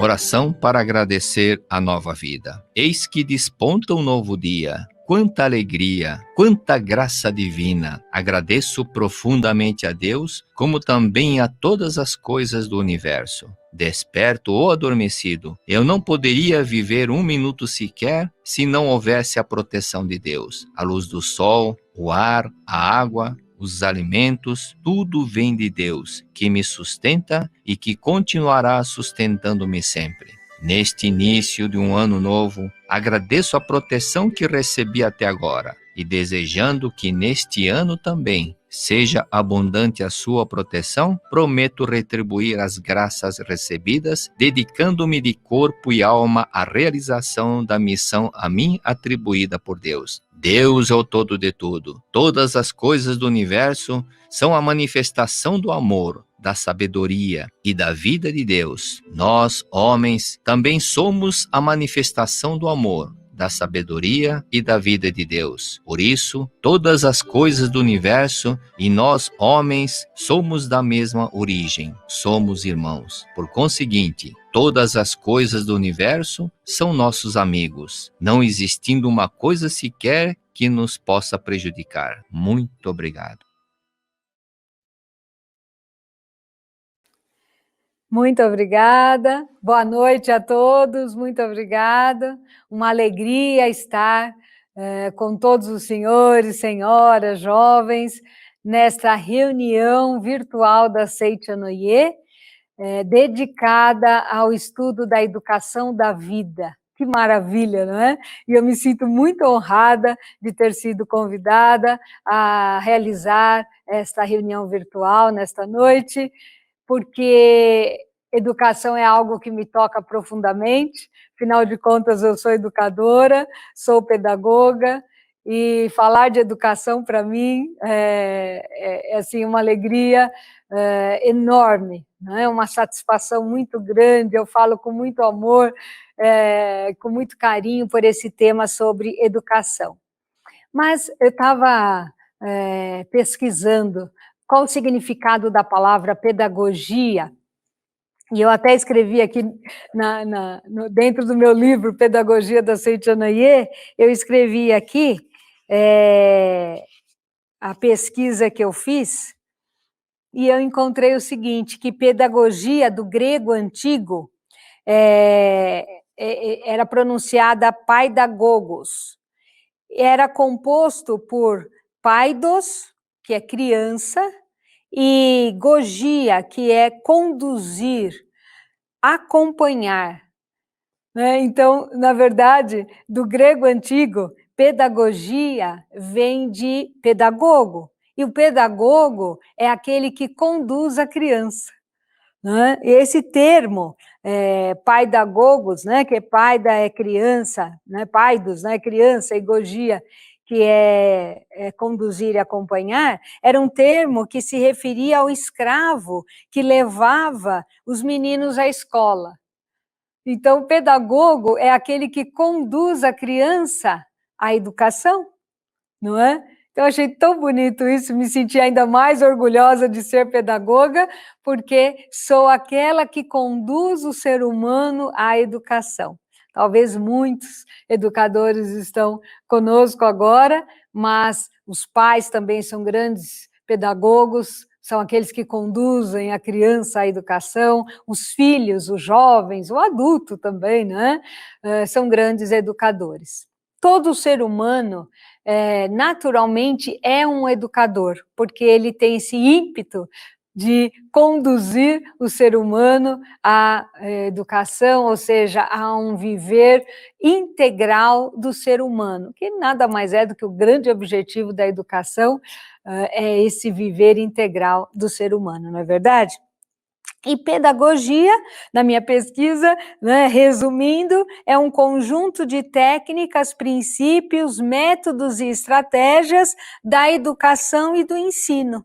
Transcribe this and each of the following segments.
Oração para agradecer a nova vida. Eis que desponta um novo dia. Quanta alegria, quanta graça divina! Agradeço profundamente a Deus, como também a todas as coisas do universo. Desperto ou adormecido, eu não poderia viver um minuto sequer se não houvesse a proteção de Deus. A luz do sol, o ar, a água, os alimentos, tudo vem de Deus, que me sustenta e que continuará sustentando-me sempre. Neste início de um ano novo, agradeço a proteção que recebi até agora e desejando que neste ano também seja abundante a sua proteção, prometo retribuir as graças recebidas, dedicando-me de corpo e alma à realização da missão a mim atribuída por Deus. Deus é o todo de tudo. Todas as coisas do universo são a manifestação do amor, da sabedoria e da vida de Deus. Nós, homens, também somos a manifestação do amor, da sabedoria e da vida de Deus. Por isso, todas as coisas do universo e nós, homens, somos da mesma origem, somos irmãos. Por conseguinte, todas as coisas do universo são nossos amigos, não existindo uma coisa sequer que nos possa prejudicar. Muito obrigado. Muito obrigada, boa noite a todos, muito obrigada, uma alegria estar com todos os senhores, senhoras, jovens, nesta reunião virtual da Seicha Noye, dedicada ao estudo da educação da vida. Que maravilha, não é? E eu me sinto muito honrada de ter sido convidada a realizar esta reunião virtual nesta noite, porque educação é algo que me toca profundamente, afinal de contas eu sou educadora, sou pedagoga, e falar de educação para mim é assim, uma alegria enorme, não é? Uma satisfação muito grande, eu falo com muito amor, com muito carinho por esse tema sobre educação. Mas eu estava pesquisando qual o significado da palavra pedagogia, e eu até escrevi aqui dentro do meu livro Pedagogia da Seicha Noye, eu escrevi aqui a pesquisa que eu fiz, e eu encontrei o seguinte, que pedagogia do grego antigo era pronunciada paidagogos, era composto por paidos, que é criança, e gogia, que é conduzir, acompanhar. Então, na verdade, do grego antigo, pedagogia vem de pedagogo, e o pedagogo é aquele que conduz a criança. E esse termo, paidagogos, que paida é criança, paidos, criança, e gogia, que é conduzir e acompanhar, era um termo que se referia ao escravo que levava os meninos à escola. Então, o pedagogo é aquele que conduz a criança à educação, não é? Então, eu achei tão bonito isso, me senti ainda mais orgulhosa de ser pedagoga, porque sou aquela que conduz o ser humano à educação. Talvez muitos educadores estão conosco agora, mas os pais também são grandes pedagogos, são aqueles que conduzem a criança à educação, os filhos, os jovens, o adulto também, né? São grandes educadores. Todo ser humano, naturalmente, é um educador, porque ele tem esse ímpeto de conduzir o ser humano à educação, ou seja, a um viver integral do ser humano, que nada mais é do que o grande objetivo da educação, é esse viver integral do ser humano, não é verdade? E pedagogia, na minha pesquisa, resumindo, é um conjunto de técnicas, princípios, métodos e estratégias da educação e do ensino.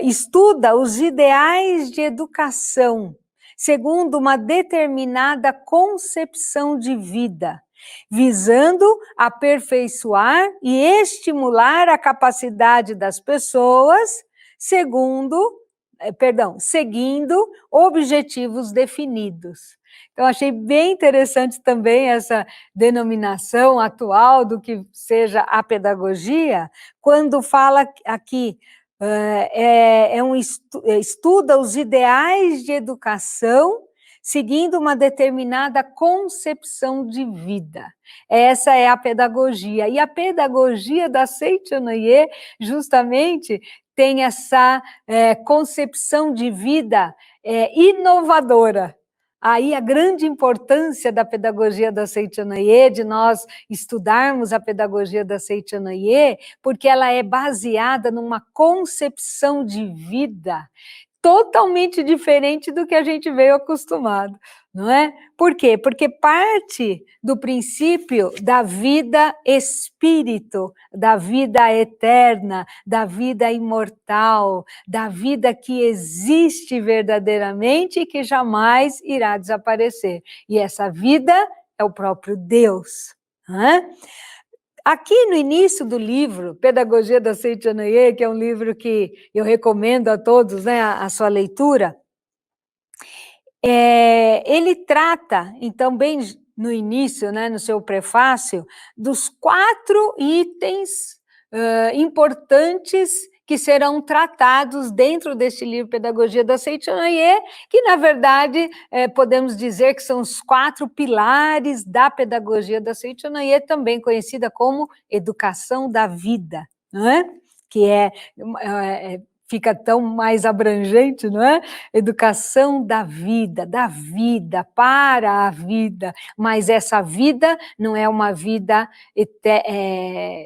Estuda os ideais de educação, segundo uma determinada concepção de vida, visando aperfeiçoar e estimular a capacidade das pessoas, segundo seguindo objetivos definidos. Então, achei bem interessante também essa denominação atual do que seja a pedagogia, quando fala aqui, estuda os ideais de educação seguindo uma determinada concepção de vida. Essa é a pedagogia. E a pedagogia da Seichonoye, justamente, tem essa concepção de vida inovadora. Aí a grande importância da pedagogia da Seichonoye, de nós estudarmos a pedagogia da Seichonoye, porque ela é baseada numa concepção de vida totalmente diferente do que a gente veio acostumado, não é? Por quê? Porque parte do princípio da vida espírito, da vida eterna, da vida imortal, da vida que existe verdadeiramente e que jamais irá desaparecer. E essa vida é o próprio Deus, não é? Aqui no início do livro, Pedagogia da Seichonoye, que é um livro que eu recomendo a todos, né, a sua leitura, ele trata, então, bem no início, né, no seu prefácio, dos 4 itens importantes que serão tratados dentro deste livro Pedagogia da Seichonoye, que, na verdade, podemos dizer que são os 4 pilares da pedagogia da Seichonoye, também conhecida como educação da vida, não é? Que fica tão mais abrangente, não é? Educação da vida para a vida, mas essa vida não é uma vida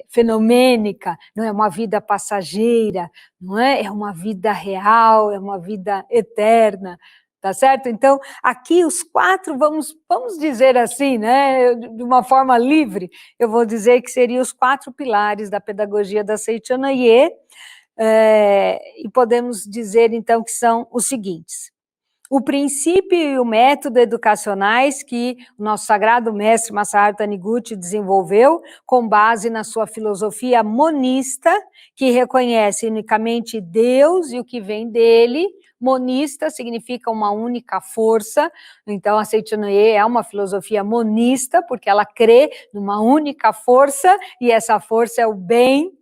fenomênica, não é uma vida passageira, não é? É uma vida real, é uma vida eterna, tá certo? Então, aqui os 4, vamos dizer assim, né? De uma forma livre, eu vou dizer que seriam os 4 pilares da pedagogia da Seichonoye, e podemos dizer, então, que são os seguintes: o princípio e o método educacionais que o nosso sagrado mestre Masaharu Taniguchi desenvolveu com base na sua filosofia monista, que reconhece unicamente Deus e o que vem dele. Monista significa uma única força, então a Seichonoye é uma filosofia monista, porque ela crê numa única força, e essa força é o bem,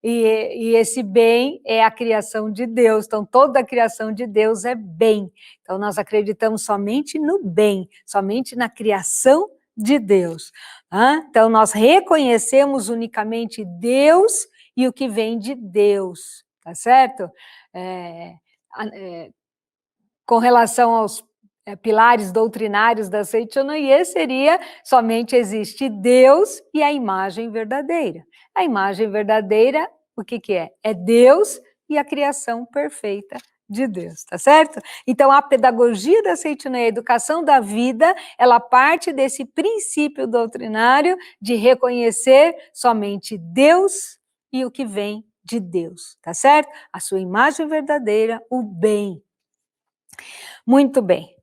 e esse bem é a criação de Deus. Então, toda a criação de Deus é bem. Então, nós acreditamos somente no bem, somente na criação de Deus. Tá? Então, nós reconhecemos unicamente Deus e o que vem de Deus, tá certo? Com relação aos pilares doutrinários da Seichonoye, seria somente existe Deus e a imagem verdadeira. A imagem verdadeira, o que é? É Deus e a criação perfeita de Deus, tá certo? Então, a pedagogia da Seichonoye, a educação da vida, ela parte desse princípio doutrinário de reconhecer somente Deus e o que vem de Deus, tá certo? A sua imagem verdadeira, o bem. Muito bem.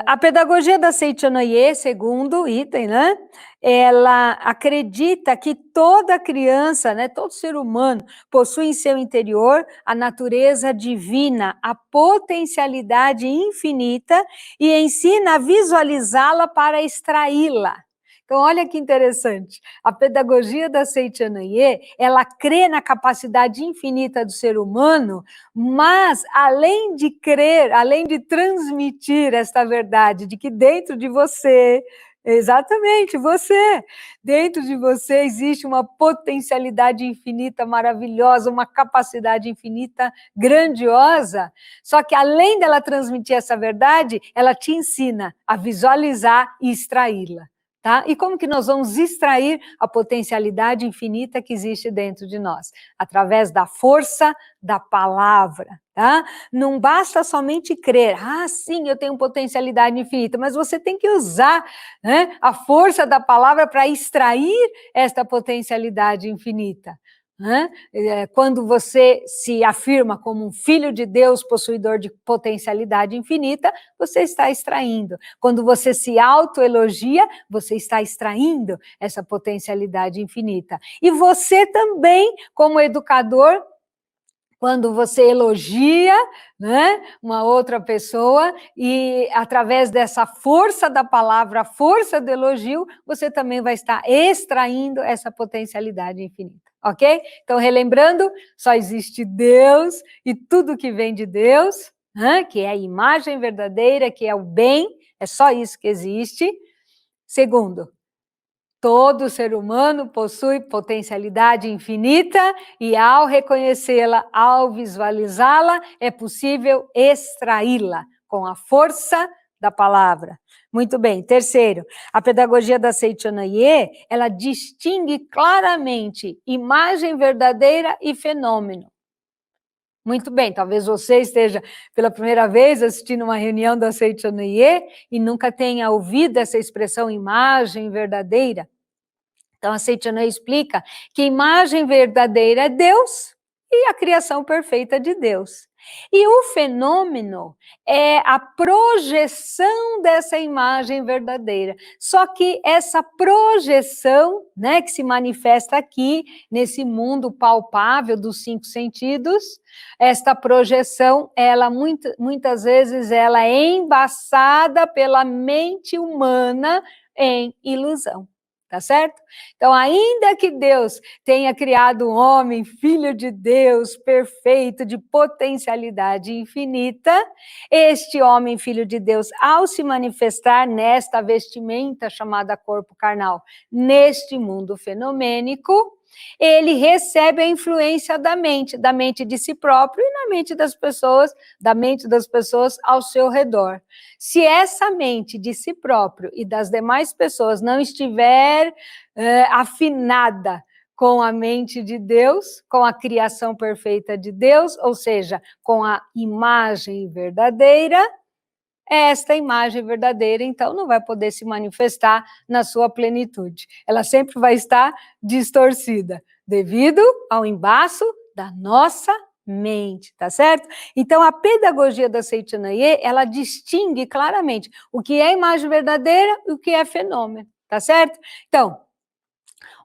A pedagogia da Seichonoye, segundo item, né? Ela acredita que toda criança, né, todo ser humano, possui em seu interior a natureza divina, a potencialidade infinita, e ensina a visualizá-la para extraí-la. Então, olha que interessante, a pedagogia da Seichonoye, ela crê na capacidade infinita do ser humano, mas além de crer, além de transmitir esta verdade de que dentro de você, exatamente, dentro de você existe uma potencialidade infinita maravilhosa, uma capacidade infinita grandiosa, só que além dela transmitir essa verdade, ela te ensina a visualizar e extraí-la. Tá? E como que nós vamos extrair a potencialidade infinita que existe dentro de nós? Através da força da palavra, tá? Não basta somente crer, sim, eu tenho potencialidade infinita, mas você tem que usar, né, a força da palavra para extrair esta potencialidade infinita. Quando você se afirma como um filho de Deus, possuidor de potencialidade infinita, você está extraindo. Quando você se autoelogia, você está extraindo essa potencialidade infinita. E você também, como educador, quando você elogia, né, uma outra pessoa e através dessa força da palavra, a força do elogio, você também vai estar extraindo essa potencialidade infinita, ok? Então, relembrando, só existe Deus e tudo que vem de Deus, né, que é a imagem verdadeira, que é o bem, é só isso que existe. Segundo, todo ser humano possui potencialidade infinita e, ao reconhecê-la, ao visualizá-la, é possível extraí-la com a força da palavra. Muito bem. Terceiro, a pedagogia da Seichanaye, ela distingue claramente imagem verdadeira e fenômeno. Muito bem, talvez você esteja pela primeira vez assistindo uma reunião da Seichanaye e nunca tenha ouvido essa expressão imagem verdadeira. Então, a Seichanaye explica que a imagem verdadeira é Deus e a criação perfeita de Deus. E o fenômeno é a projeção dessa imagem verdadeira. Só que essa projeção, né, que se manifesta aqui, nesse mundo palpável dos 5 sentidos, esta projeção, ela muitas vezes, ela é embaçada pela mente humana em ilusão. Tá certo? Então, ainda que Deus tenha criado um homem, filho de Deus, perfeito, de potencialidade infinita, este homem, filho de Deus, ao se manifestar nesta vestimenta chamada corpo carnal, neste mundo fenomênico, ele recebe a influência da mente de si próprio e da mente das pessoas ao seu redor. Se essa mente de si próprio e das demais pessoas não estiver afinada com a mente de Deus, com a criação perfeita de Deus, ou seja, com a imagem verdadeira, esta imagem verdadeira, então, não vai poder se manifestar na sua plenitude. Ela sempre vai estar distorcida, devido ao embaço da nossa mente, tá certo? Então, a pedagogia da Seichanaye, ela distingue claramente o que é imagem verdadeira e o que é fenômeno, tá certo? Então,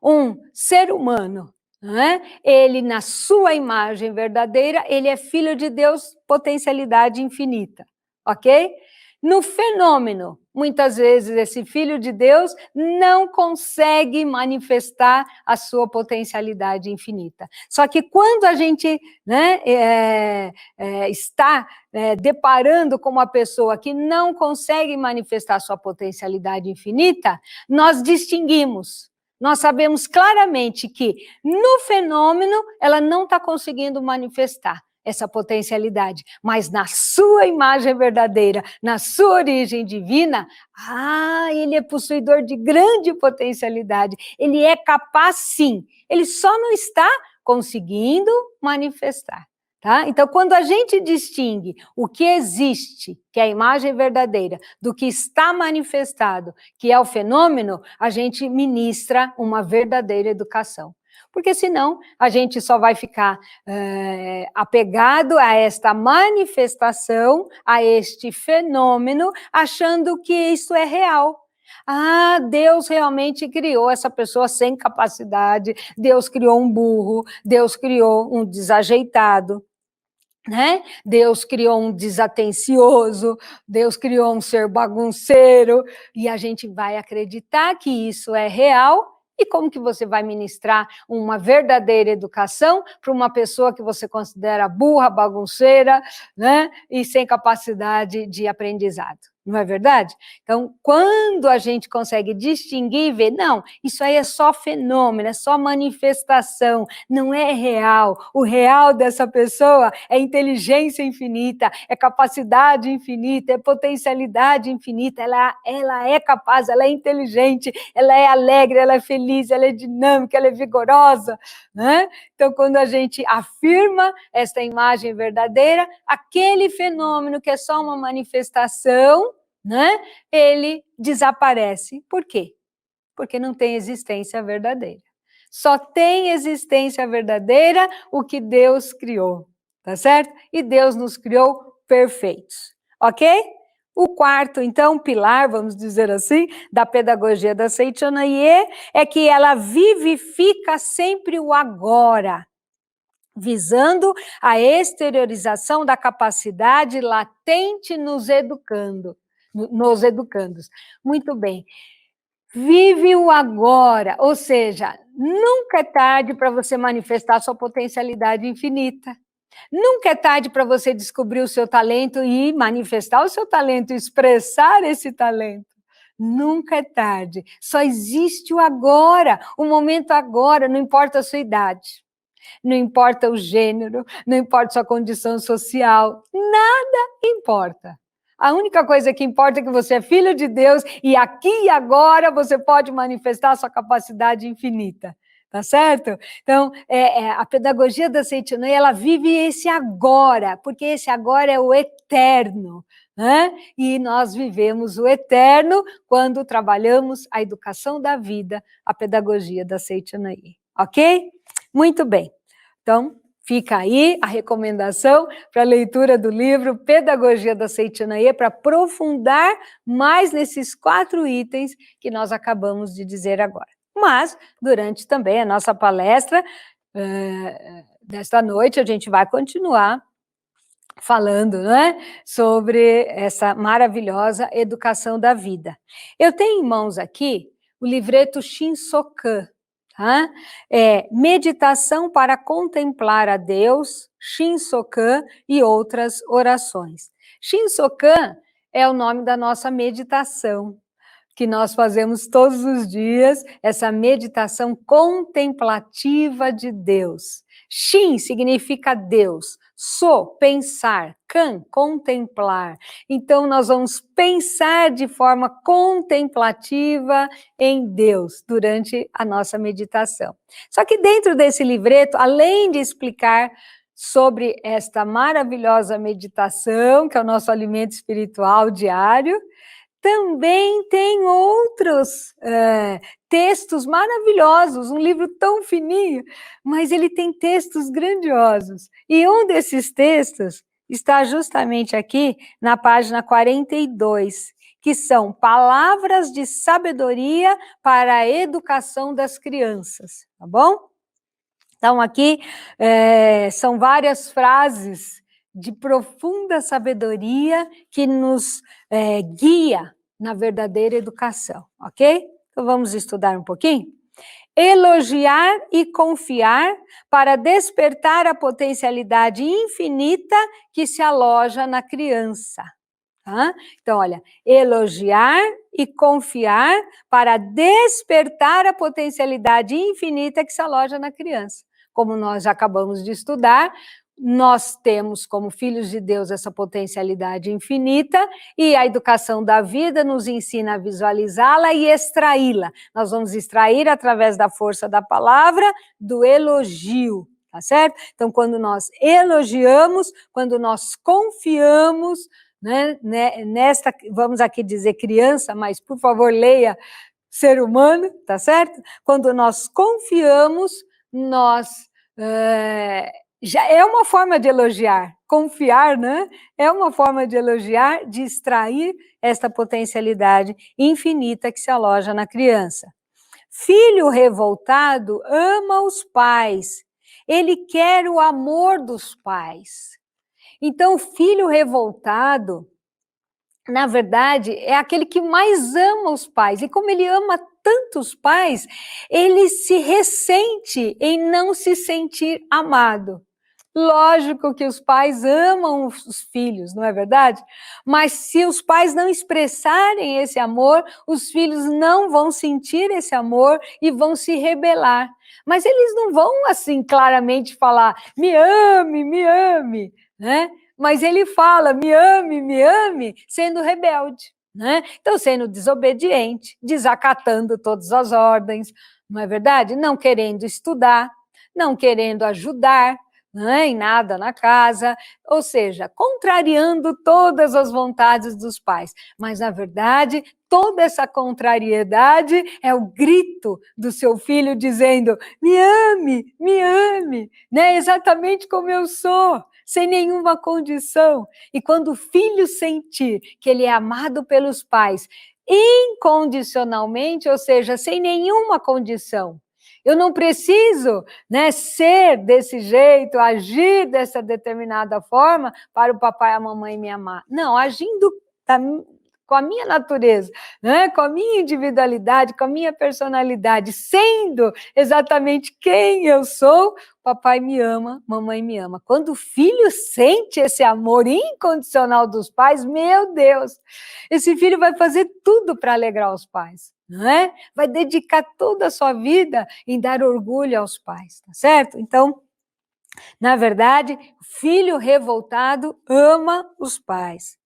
um ser humano, né, ele, na sua imagem verdadeira, ele é filho de Deus, potencialidade infinita, ok? No fenômeno, muitas vezes esse filho de Deus não consegue manifestar a sua potencialidade infinita. Só que quando a gente, né, está deparando com uma pessoa que não consegue manifestar a sua potencialidade infinita, nós distinguimos. Nós sabemos claramente que no fenômeno ela não está conseguindo manifestar essa potencialidade, mas na sua imagem verdadeira, na sua origem divina, ele é possuidor de grande potencialidade, ele é capaz sim, ele só não está conseguindo manifestar. Tá? Então, quando a gente distingue o que existe, que é a imagem verdadeira, do que está manifestado, que é o fenômeno, a gente ministra uma verdadeira educação. Porque senão a gente só vai ficar apegado a esta manifestação, a este fenômeno, achando que isso é real. Deus realmente criou essa pessoa sem capacidade, Deus criou um burro, Deus criou um desajeitado. Né? Deus criou um desatencioso, Deus criou um ser bagunceiro, e a gente vai acreditar que isso é real. E como que você vai ministrar uma verdadeira educação para uma pessoa que você considera burra, bagunceira, né? E sem capacidade de aprendizado? Não é verdade? Então, quando a gente consegue distinguir e ver, não, isso aí é só fenômeno, é só manifestação, não é real. O real dessa pessoa é inteligência infinita, é capacidade infinita, é potencialidade infinita, ela é capaz, ela é inteligente, ela é alegre, ela é feliz, ela é dinâmica, ela é vigorosa, né? Então, quando a gente afirma esta imagem verdadeira, aquele fenômeno que é só uma manifestação, né, ele desaparece. Por quê? Porque não tem existência verdadeira. Só tem existência verdadeira o que Deus criou, tá certo? E Deus nos criou perfeitos, ok? O quarto, então, pilar, vamos dizer assim, da pedagogia da Seichanaye é que ela vivifica sempre o agora. visando a exteriorização da capacidade latente nos educandos. Muito bem. Vive o agora, ou seja, nunca é tarde para você manifestar sua potencialidade infinita. Nunca é tarde para você descobrir o seu talento e manifestar o seu talento, expressar esse talento. Nunca é tarde. Só existe o agora, o momento agora, não importa a sua idade. Não importa o gênero, não importa sua condição social, nada importa. A única coisa que importa é que você é filho de Deus e aqui e agora você pode manifestar a sua capacidade infinita, tá certo? Então, a pedagogia da Seitonai, ela vive esse agora, porque esse agora é o eterno, né? E nós vivemos o eterno quando trabalhamos a educação da vida, a pedagogia da Seitonai, ok? Muito bem. Então, fica aí a recomendação para a leitura do livro Pedagogia da Seitonai, para aprofundar mais nesses 4 itens que nós acabamos de dizer agora. Mas, durante também a nossa palestra desta noite, a gente vai continuar falando, né, sobre essa maravilhosa educação da vida. Eu tenho em mãos aqui o livreto Shinsokan, tá? Meditação para contemplar a Deus, Shinsokan e outras orações. Shinsokan é o nome da nossa meditação, que nós fazemos todos os dias, essa meditação contemplativa de Deus. Shin significa Deus, So, pensar, Kan, contemplar. Então, nós vamos pensar de forma contemplativa em Deus durante a nossa meditação. Só que dentro desse livreto, além de explicar sobre esta maravilhosa meditação, que é o nosso alimento espiritual diário, também tem outros textos maravilhosos, um livro tão fininho, mas ele tem textos grandiosos. E um desses textos está justamente aqui na página 42, que são palavras de sabedoria para a educação das crianças, tá bom? Então, aqui são várias frases de profunda sabedoria que nos guia na verdadeira educação, ok? Então, vamos estudar um pouquinho? Elogiar e confiar para despertar a potencialidade infinita que se aloja na criança. Tá? Então, olha, elogiar e confiar para despertar a potencialidade infinita que se aloja na criança. Como nós já acabamos de estudar, nós temos como filhos de Deus essa potencialidade infinita e a educação da vida nos ensina a visualizá-la e extraí-la. Nós vamos extrair através da força da palavra, do elogio, tá certo? Então, quando nós elogiamos, quando nós confiamos, né, nesta, vamos aqui dizer criança, mas por favor leia ser humano, tá certo? Quando nós confiamos, nós já é uma forma de elogiar, confiar, né? É uma forma de elogiar, de extrair esta potencialidade infinita que se aloja na criança. Filho revoltado ama os pais, ele quer o amor dos pais. Então, o filho revoltado, na verdade, é aquele que mais ama os pais. E como ele ama tantos pais, ele se ressente em não se sentir amado. Lógico que os pais amam os filhos, não é verdade? Mas se os pais não expressarem esse amor, os filhos não vão sentir esse amor e vão se rebelar. Mas eles não vão, assim, claramente falar, me ame, né? Mas ele fala, me ame, sendo rebelde, né? Então, sendo desobediente, desacatando todas as ordens, não é verdade? Não querendo estudar, não querendo ajudar, né, em nada na casa, ou seja, contrariando todas as vontades dos pais. Mas, na verdade, toda essa contrariedade é o grito do seu filho dizendo, me ame, né, exatamente como eu sou, sem nenhuma condição. E quando o filho sentir que ele é amado pelos pais incondicionalmente, ou seja, sem nenhuma condição, Eu não preciso, né, ser desse jeito, agir dessa determinada forma para o papai e a mamãe me amar. Não, agindo com a minha natureza, né, com a minha individualidade, com a minha personalidade, sendo exatamente quem eu sou, papai me ama, mamãe me ama. Quando o filho sente esse amor incondicional dos pais, meu Deus, esse filho vai fazer tudo para alegrar os pais. Não é? Vai dedicar toda a sua vida em dar orgulho aos pais, tá certo? Então, na verdade, o filho revoltado ama os pais.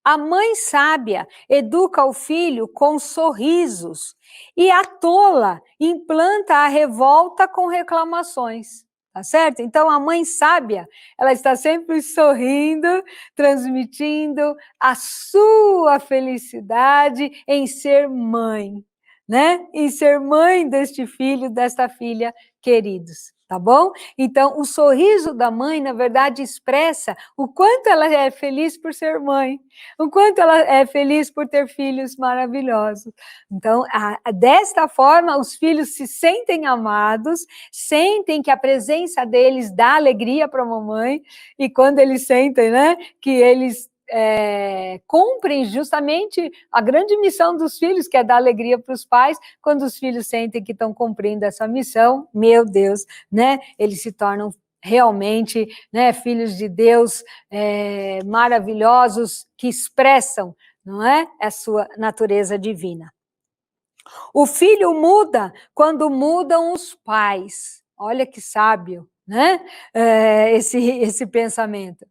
A mãe sábia educa o filho com sorrisos e a tola implanta a revolta com reclamações. Tá certo? Então, a mãe sábia, ela está sempre sorrindo, transmitindo a sua felicidade em ser mãe, né? Em ser mãe deste filho, desta filha, queridos, tá bom? Então, o sorriso da mãe, na verdade, expressa o quanto ela é feliz por ser mãe, o quanto ela é feliz por ter filhos maravilhosos. Então, desta forma, os filhos se sentem amados, sentem que a presença deles dá alegria para a mamãe, e quando eles sentem, né, que eles cumprem justamente a grande missão dos filhos, que é dar alegria para os pais, quando os filhos sentem que estão cumprindo essa missão, meu Deus, né, eles se tornam realmente, né, filhos de Deus maravilhosos, que expressam, não é, a sua natureza divina. O filho muda quando mudam os pais. Olha que sábio, né? Esse pensamento.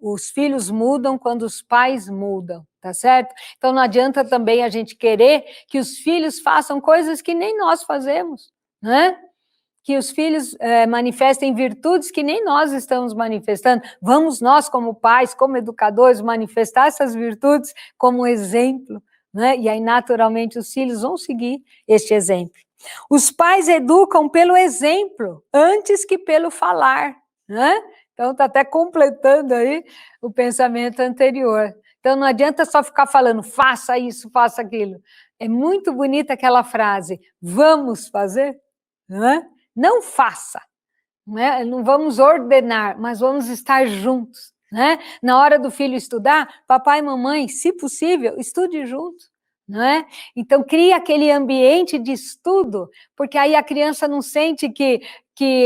Os filhos mudam quando os pais mudam, tá certo? Então não adianta também a gente querer que os filhos façam coisas que nem nós fazemos, né? Que os filhos manifestem virtudes que nem nós estamos manifestando. Vamos nós, como pais, como educadores, manifestar essas virtudes como exemplo, né? E aí, naturalmente, os filhos vão seguir este exemplo. Os pais educam pelo exemplo, antes que pelo falar, né? Então, está até completando aí o pensamento anterior. Então, não adianta só ficar falando, faça isso, faça aquilo. É muito bonita aquela frase, vamos fazer, né? Não faça, né? Não vamos ordenar, mas vamos estar juntos, né? Na hora do filho estudar, papai e mamãe, se possível, estude junto, não é? Então, cria aquele ambiente de estudo, porque aí a criança não sente que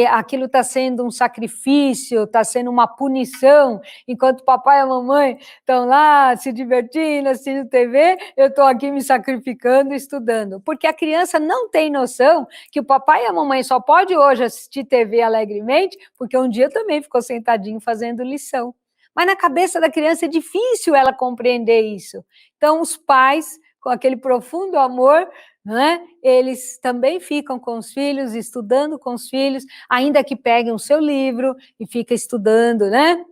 aquilo está sendo um sacrifício, está sendo uma punição, enquanto o papai e a mamãe estão lá se divertindo, assistindo TV, eu estou aqui me sacrificando, estudando. Porque a criança não tem noção que o papai e a mamãe só pode hoje assistir TV alegremente, porque um dia também ficou sentadinho fazendo lição. Mas na cabeça da criança é difícil ela compreender isso. Então, os pais, com aquele profundo amor, né, eles também ficam com os filhos, estudando com os filhos, ainda que peguem o seu livro e fiquem estudando, né?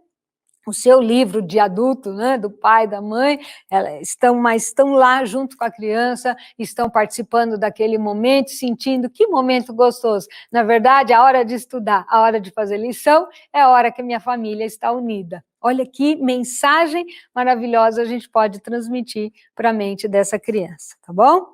O seu livro de adulto, né, do pai, da mãe, estão lá junto com a criança, estão participando daquele momento, sentindo que momento gostoso. Na verdade, a hora de estudar, a hora de fazer lição, é a hora que a minha família está unida. Olha que mensagem maravilhosa a gente pode transmitir para a mente dessa criança, tá bom?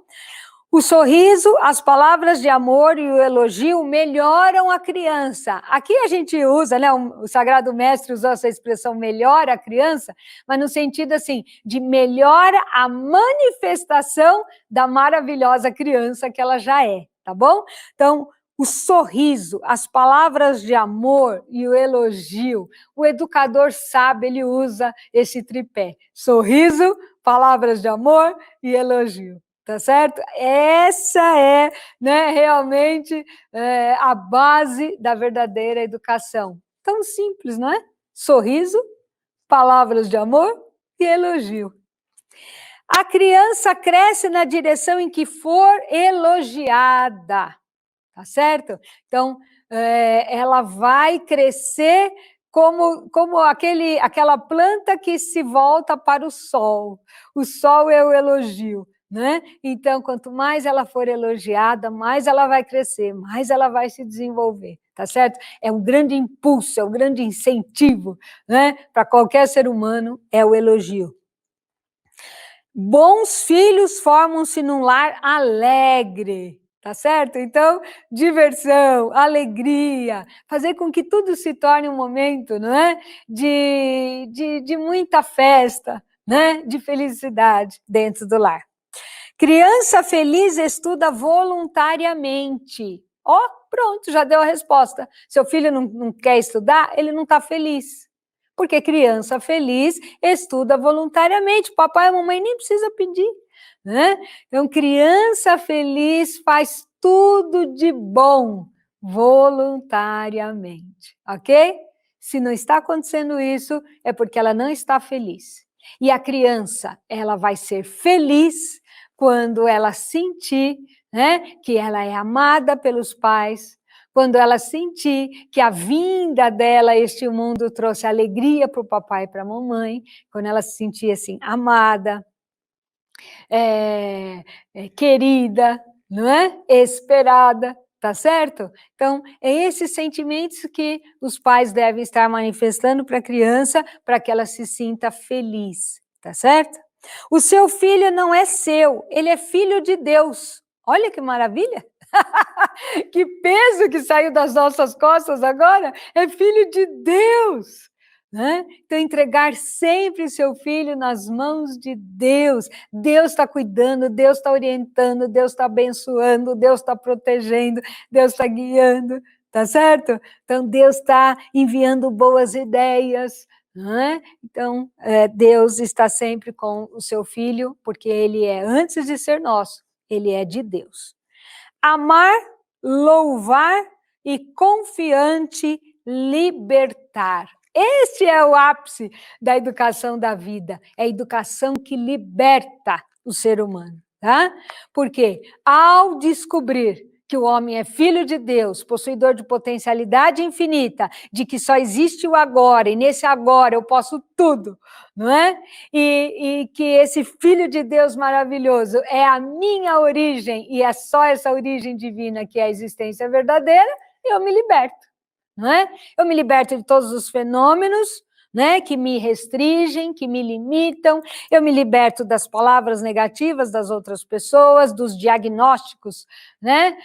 O sorriso, as palavras de amor e o elogio melhoram a criança. Aqui a gente usa, né, o Sagrado Mestre usou essa expressão melhora a criança, mas no sentido assim, de melhora a manifestação da maravilhosa criança que ela já é, tá bom? Então, o sorriso, as palavras de amor e o elogio, o educador sabe, ele usa esse tripé, sorriso, palavras de amor e elogio. Tá certo? Essa é, né, realmente a base da verdadeira educação. Tão simples, não é? Sorriso, palavras de amor e elogio. A criança cresce na direção em que for elogiada, tá certo? Então, ela vai crescer como aquela planta que se volta para o sol. O sol é o elogio. Né? Então, quanto mais ela for elogiada, mais ela vai crescer, mais ela vai se desenvolver, tá certo? É um grande impulso, é um grande incentivo, né? Para qualquer ser humano, é o elogio. Bons filhos formam-se num lar alegre, tá certo? Então, diversão, alegria, fazer com que tudo se torne um momento, não é? De muita festa, né? De felicidade dentro do lar. Criança feliz estuda voluntariamente. Ó, pronto, já deu a resposta. Seu filho não quer estudar, ele não está feliz. Porque criança feliz estuda voluntariamente. Papai e mamãe nem precisa pedir, né? Então, criança feliz faz tudo de bom voluntariamente, ok? Se não está acontecendo isso, é porque ela não está feliz. E a criança, ela vai ser feliz quando ela sentir, né, que ela é amada pelos pais, quando ela sentir que a vinda dela a este mundo trouxe alegria para o papai e para a mamãe, quando ela se sentir assim, amada, querida, não é? Esperada, tá certo? Então, é esses sentimentos que os pais devem estar manifestando para a criança, para que ela se sinta feliz, tá certo? O seu filho não é seu, ele é filho de Deus. Olha que maravilha! Que peso que saiu das nossas costas agora, é filho de Deus, né? Então, entregar sempre o seu filho nas mãos de Deus. Deus está cuidando, Deus está orientando, Deus está abençoando, Deus está protegendo, Deus está guiando, tá certo? Então, Deus está enviando boas ideias, né? Então, Deus está sempre com o seu filho, porque ele é, antes de ser nosso, ele é de Deus. Amar, louvar e confiante libertar. Este é o ápice da educação da vida, é a educação que liberta o ser humano, tá? Porque ao descobrir que o homem é filho de Deus, possuidor de potencialidade infinita, de que só existe o agora, e nesse agora eu posso tudo, não é? E que esse filho de Deus maravilhoso é a minha origem, e é só essa origem divina que é a existência verdadeira, eu me liberto, não é? Eu me liberto de todos os fenômenos, né, que me restringem, que me limitam, eu me liberto das palavras negativas das outras pessoas, dos diagnósticos, né,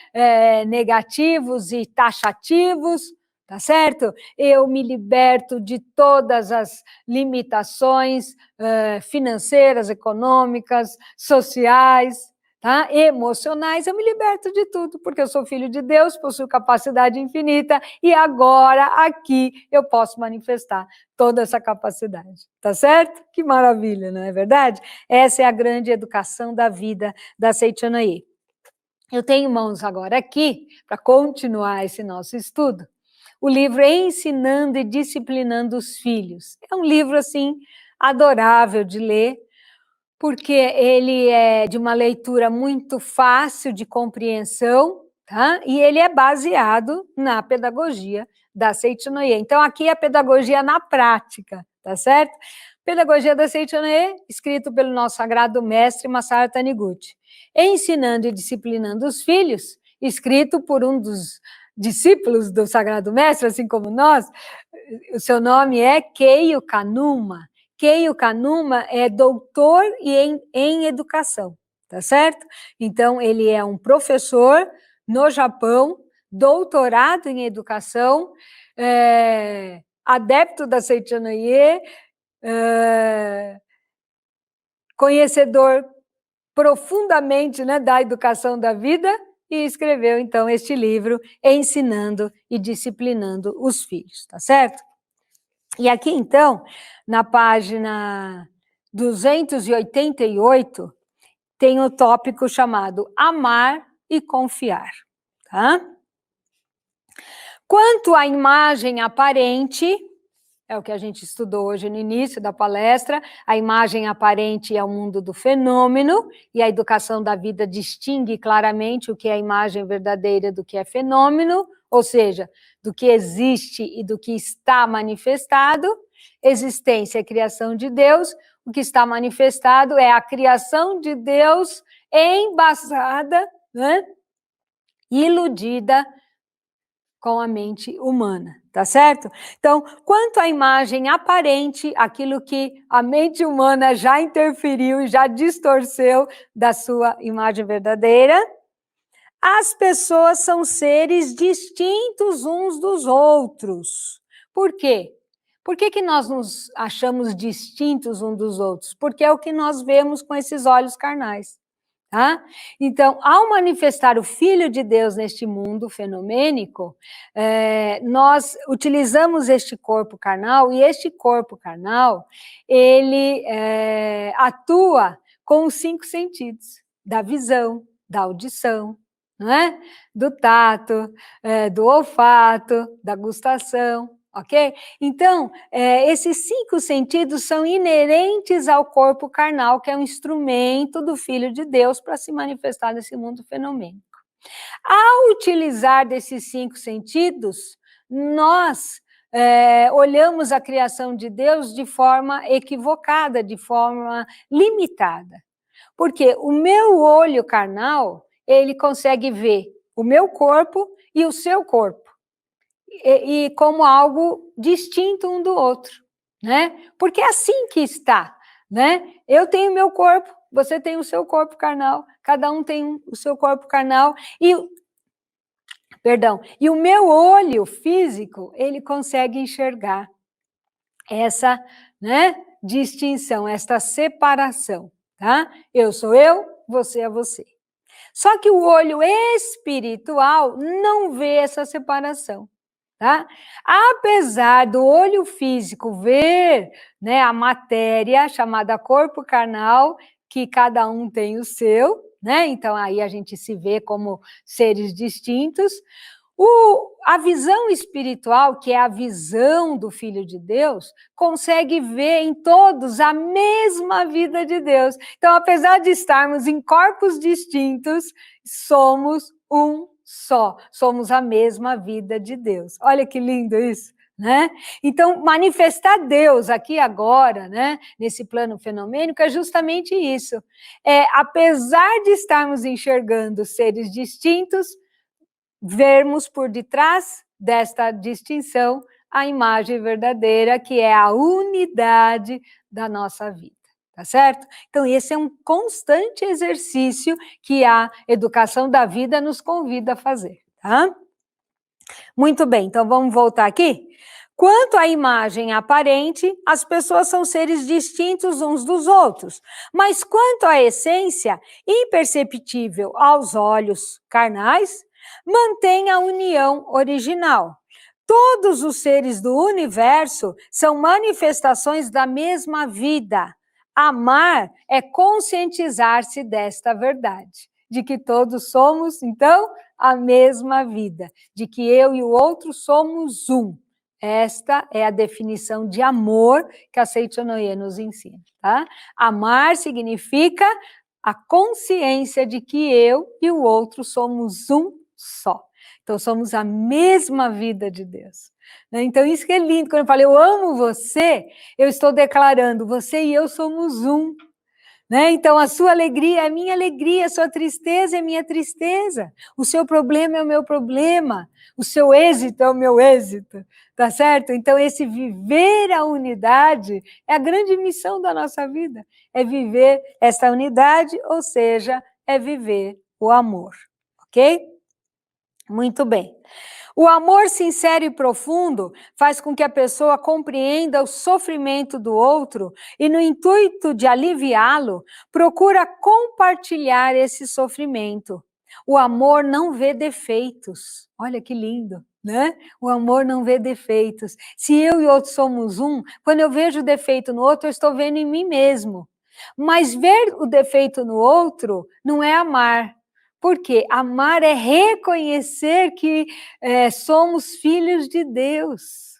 negativos e taxativos, tá certo? Eu me liberto de todas as limitações financeiras, econômicas, sociais, tá? Emocionais, eu me liberto de tudo, porque eu sou filho de Deus, possuo capacidade infinita, e agora, aqui, eu posso manifestar toda essa capacidade, tá certo? Que maravilha, não é verdade? Essa é a grande educação da vida da Seichanayê. Eu tenho em mãos agora aqui, para continuar esse nosso estudo, o livro Ensinando e Disciplinando os Filhos. É um livro, assim, adorável de ler, porque ele é de uma leitura muito fácil de compreensão, tá? E ele é baseado na pedagogia da Seichanayê. Então, aqui é a pedagogia na prática, tá certo? Pedagogia da Seichanayê, escrito pelo nosso sagrado mestre Masaru Taniguchi. Ensinando e Disciplinando os Filhos, escrito por um dos discípulos do sagrado mestre, assim como nós. O seu nome é Keio Kanuma. Keio Kanuma é doutor em educação, tá certo? Então, ele é um professor no Japão, doutorado em educação, adepto da Seichanayê, conhecedor profundamente, né, da educação da vida, e escreveu, então, este livro, Ensinando e Disciplinando os Filhos, tá certo? E aqui, então, na página 288, tem o tópico chamado Amar e Confiar, tá? Quanto à imagem aparente, é o que a gente estudou hoje no início da palestra, a imagem aparente é o mundo do fenômeno, e a educação da vida distingue claramente o que é imagem verdadeira do que é fenômeno, ou seja, do que existe e do que está manifestado. Existência é criação de Deus, o que está manifestado é a criação de Deus embasada, né, iludida com a mente humana, tá certo? Então, quanto à imagem aparente, aquilo que a mente humana já interferiu e já distorceu da sua imagem verdadeira, As pessoas são seres distintos uns dos outros. Por quê? Por que nós nos achamos distintos uns dos outros? Porque é o que nós vemos com esses olhos carnais. Tá? Então, ao manifestar o Filho de Deus neste mundo fenomênico, nós utilizamos este corpo carnal, e este corpo carnal, ele atua com os 5 sentidos, da visão, da audição, não é? Do tato, do olfato, da gustação, ok? Então, esses 5 sentidos são inerentes ao corpo carnal, que é um instrumento do Filho de Deus para se manifestar nesse mundo fenomênico. Ao utilizar desses 5 sentidos, nós olhamos a criação de Deus de forma equivocada, de forma limitada. Porque o meu olho carnal, ele consegue ver o meu corpo e o seu corpo. E como algo distinto um do outro, né? Porque é assim que está, né? Eu tenho meu corpo, você tem o seu corpo carnal, cada um tem o seu corpo carnal, e o meu olho físico, ele consegue enxergar essa, né, distinção, esta separação, tá? Eu sou eu, você é você. Só que o olho espiritual não vê essa separação. Tá? Apesar do olho físico ver, né, a matéria chamada corpo carnal, que cada um tem o seu, né? Então aí a gente se vê como seres distintos. A visão espiritual, que é a visão do Filho de Deus, consegue ver em todos a mesma vida de Deus. Então, apesar de estarmos em corpos distintos, somos um só, somos a mesma vida de Deus. Olha que lindo isso, né? Então, manifestar Deus aqui agora, né, nesse plano fenomênico, é justamente isso. Apesar de estarmos enxergando seres distintos, vermos por detrás desta distinção a imagem verdadeira, que é a unidade da nossa vida. Tá certo? Então, esse é um constante exercício que a educação da vida nos convida a fazer, tá? Muito bem, então vamos voltar aqui? Quanto à imagem aparente, as pessoas são seres distintos uns dos outros, mas quanto à essência, imperceptível aos olhos carnais, mantém a união original. Todos os seres do universo são manifestações da mesma vida. Amar é conscientizar-se desta verdade, de que todos somos, então, a mesma vida, de que eu e o outro somos um. Esta é a definição de amor que a Seichonoye nos ensina, tá? Amar significa a consciência de que eu e o outro somos um só. Então, somos a mesma vida de Deus. Então, isso que é lindo. Quando eu falo, eu amo você, eu estou declarando, você e eu somos um. Então, a sua alegria é a minha alegria, a sua tristeza é a minha tristeza, o seu problema é o meu problema, o seu êxito é o meu êxito, tá certo? Então, esse viver a unidade é a grande missão da nossa vida, é viver essa unidade, ou seja, é viver o amor, ok? Muito bem. O amor sincero e profundo faz com que a pessoa compreenda o sofrimento do outro e, no intuito de aliviá-lo, procura compartilhar esse sofrimento. O amor não vê defeitos. Olha que lindo, né? O amor não vê defeitos. Se eu e outro somos um, quando eu vejo defeito no outro, eu estou vendo em mim mesmo. Mas ver o defeito no outro não é amar. Porque amar é reconhecer que somos filhos de Deus.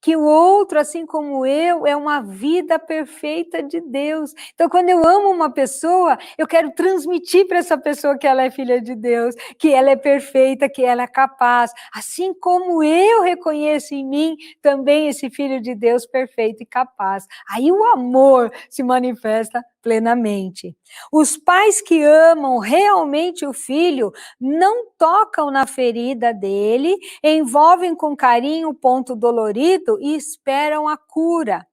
Que o outro, assim como eu, é uma vida perfeita de Deus. Então, quando eu amo uma pessoa, eu quero transmitir para essa pessoa que ela é filha de Deus, que ela é perfeita, que ela é capaz. Assim como eu reconheço em mim também esse filho de Deus perfeito e capaz. Aí o amor se manifesta plenamente. Os pais que amam realmente o filho não tocam na ferida dele, envolvem com carinho o ponto dolorido e esperam a cura.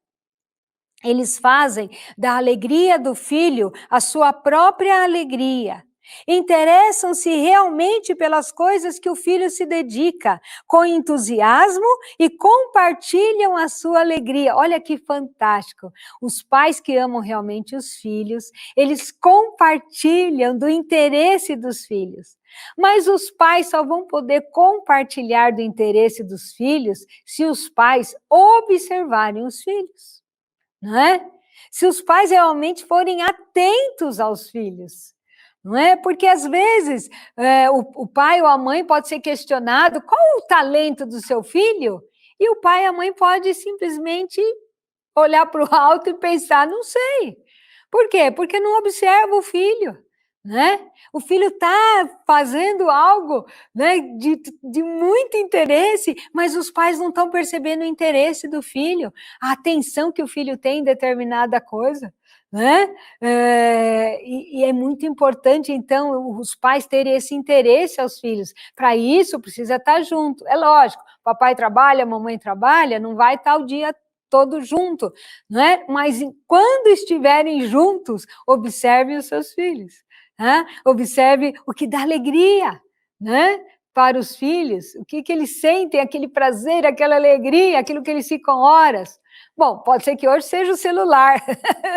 Eles fazem da alegria do filho a sua própria alegria. Interessam-se realmente pelas coisas que o filho se dedica, com entusiasmo e compartilham a sua alegria. Olha que fantástico! Os pais que amam realmente os filhos, eles compartilham do interesse dos filhos. Mas os pais só vão poder compartilhar do interesse dos filhos se os pais observarem os filhos, não é? Se os pais realmente forem atentos aos filhos. Não é? Porque, às vezes, o pai ou a mãe pode ser questionado qual o talento do seu filho, e o pai e a mãe pode simplesmente olhar para o alto e pensar, não sei. Por quê? Porque não observa o filho, né? O filho está fazendo algo, né, de muito interesse, mas os pais não estão percebendo o interesse do filho, a atenção que o filho tem em determinada coisa. Né? E é muito importante, então, os pais terem esse interesse aos filhos. Para isso, precisa estar junto. É lógico, papai trabalha, mamãe trabalha, não vai estar o dia todo junto, né? Mas quando estiverem juntos, observe os seus filhos. Né? Observe o que dá alegria, né? Para os filhos, o que eles sentem, aquele prazer, aquela alegria, aquilo que eles ficam horas. Bom, pode ser que hoje seja o celular,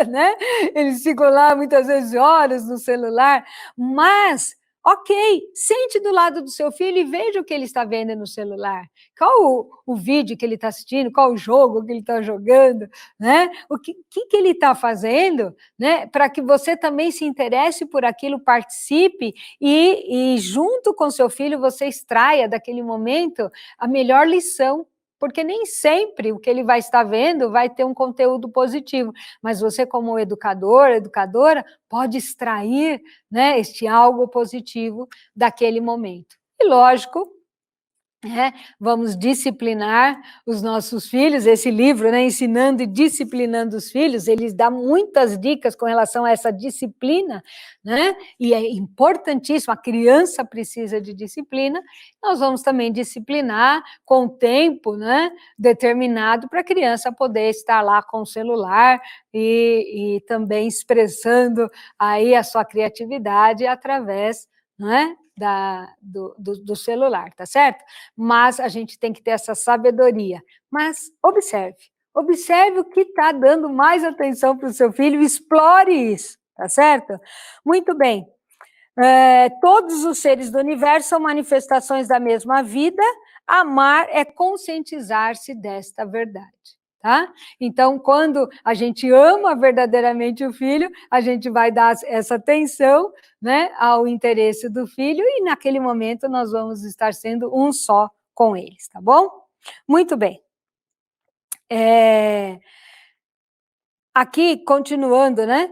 né? Eles ficam lá muitas vezes horas no celular, mas, ok, sente do lado do seu filho e veja o que ele está vendo no celular. Qual o vídeo que ele está assistindo, qual o jogo que ele está jogando, né? O que ele está fazendo, né? Para que você também se interesse por aquilo, participe e junto com seu filho você extraia daquele momento a melhor lição. Porque nem sempre o que ele vai estar vendo vai ter um conteúdo positivo, mas você, como educador, educadora, pode extrair, né, este algo positivo daquele momento. E lógico, vamos disciplinar os nossos filhos. Esse livro, né, Ensinando e Disciplinando os Filhos, ele dá muitas dicas com relação a essa disciplina, né? E é importantíssimo, a criança precisa de disciplina. Nós vamos também disciplinar com tempo, né, determinado para a criança poder estar lá com o celular e também expressando aí a sua criatividade através, não é, do celular, tá certo? Mas a gente tem que ter essa sabedoria. Mas observe o que está dando mais atenção para o seu filho, explore isso, tá certo? Muito bem. Todos os seres do universo são manifestações da mesma vida. Amar é conscientizar-se desta verdade. Tá? Então, quando a gente ama verdadeiramente o filho, a gente vai dar essa atenção, né, ao interesse do filho, e naquele momento nós vamos estar sendo um só com eles, tá bom? Muito bem. Aqui, continuando, né?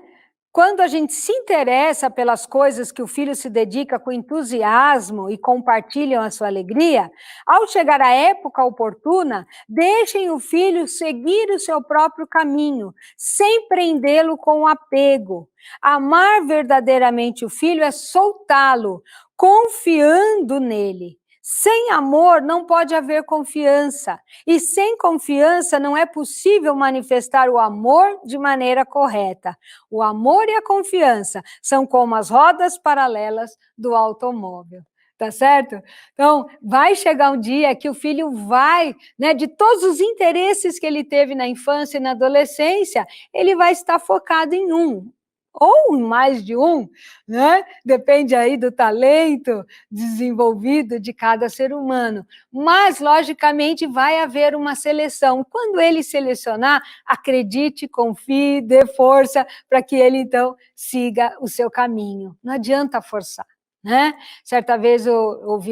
Quando a gente se interessa pelas coisas que o filho se dedica com entusiasmo e compartilham a sua alegria, ao chegar a época oportuna, deixem o filho seguir o seu próprio caminho, sem prendê-lo com apego. Amar verdadeiramente o filho é soltá-lo, confiando nele. Sem amor não pode haver confiança, e sem confiança não é possível manifestar o amor de maneira correta. O amor e a confiança são como as rodas paralelas do automóvel. Tá certo? Então, vai chegar um dia que o filho vai, né, de todos os interesses que ele teve na infância e na adolescência, ele vai estar focado em um, ou em mais de um, né? Depende aí do talento desenvolvido de cada ser humano. Mas, logicamente, vai haver uma seleção. Quando ele selecionar, acredite, confie, dê força para que ele, então, siga o seu caminho. Não adianta forçar, né? Certa vez eu ouvi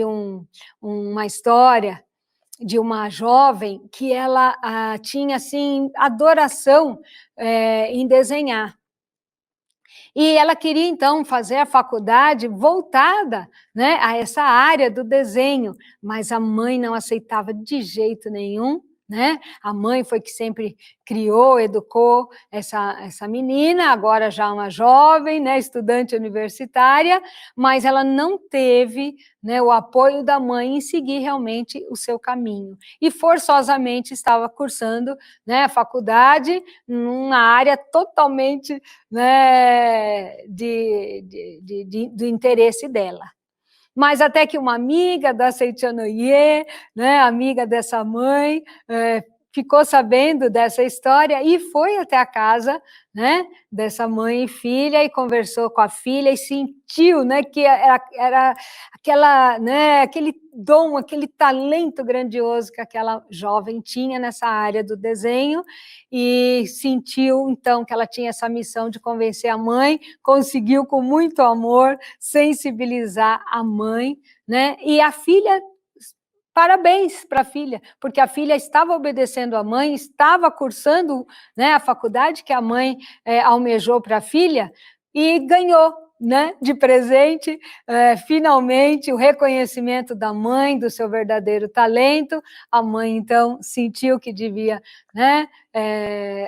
uma história de uma jovem que ela tinha, assim, adoração em desenhar. E ela queria, então, fazer a faculdade voltada, né, a essa área do desenho, mas a mãe não aceitava de jeito nenhum, né? A mãe foi que sempre criou, educou essa menina, agora já uma jovem, né, estudante universitária, mas ela não teve, né, o apoio da mãe em seguir realmente o seu caminho. E forçosamente estava cursando, né, a faculdade numa área totalmente, né, do interesse dela. Mas até que uma amiga da Seitianoye, né, amiga dessa mãe, ficou sabendo dessa história e foi até a casa, né, dessa mãe e filha e conversou com a filha e sentiu, né, que era aquela, né, aquele dom, aquele talento grandioso que aquela jovem tinha nessa área do desenho e sentiu, então, que ela tinha essa missão de convencer a mãe, conseguiu com muito amor sensibilizar a mãe, né, e a filha. Parabéns para a filha, porque a filha estava obedecendo a mãe, estava cursando, né, a faculdade que a mãe almejou para a filha e ganhou, né, de presente, finalmente, o reconhecimento da mãe, do seu verdadeiro talento. A mãe, então, sentiu que devia, né,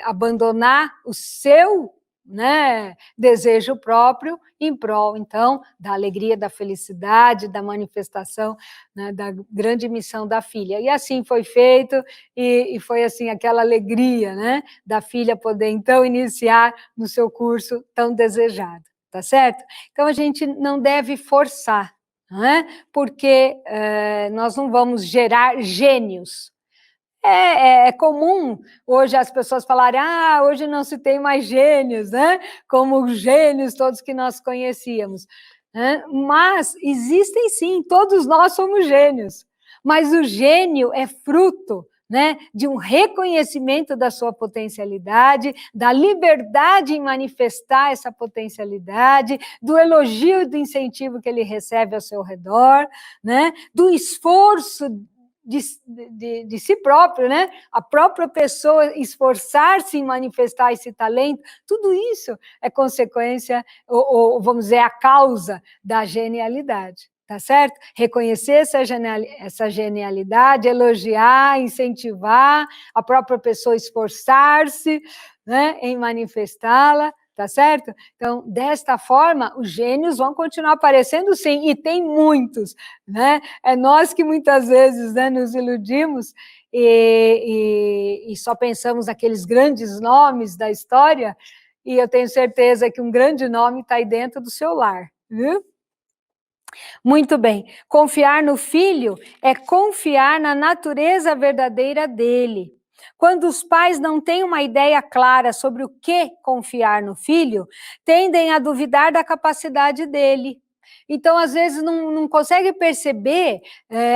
abandonar o seu, né, desejo próprio em prol, então, da alegria, da felicidade, da manifestação, né, da grande missão da filha. E assim foi feito, e foi assim aquela alegria, né, da filha poder, então, iniciar no seu curso tão desejado, tá certo? Então, a gente não deve forçar, não é? Porque nós não vamos gerar gênios. É comum hoje as pessoas falarem, hoje não se tem mais gênios, né? Como os gênios todos que nós conhecíamos. Né? Mas existem sim, todos nós somos gênios. Mas o gênio é fruto, né, de um reconhecimento da sua potencialidade, da liberdade em manifestar essa potencialidade, do elogio e do incentivo que ele recebe ao seu redor, né, do esforço de si próprio, né? A própria pessoa esforçar-se em manifestar esse talento, tudo isso é consequência, ou vamos dizer, a causa da genialidade, tá certo? Reconhecer essa genialidade, elogiar, incentivar a própria pessoa esforçar-se, né, em manifestá-la, tá certo? Então, desta forma, os gênios vão continuar aparecendo sim, e tem muitos, né? É nós que muitas vezes, né, nos iludimos e só pensamos naqueles grandes nomes da história, e eu tenho certeza que um grande nome está aí dentro do seu lar, viu? Muito bem, confiar no filho é confiar na natureza verdadeira dele. Quando os pais não têm uma ideia clara sobre o que confiar no filho, tendem a duvidar da capacidade dele. Então, às vezes, não consegue perceber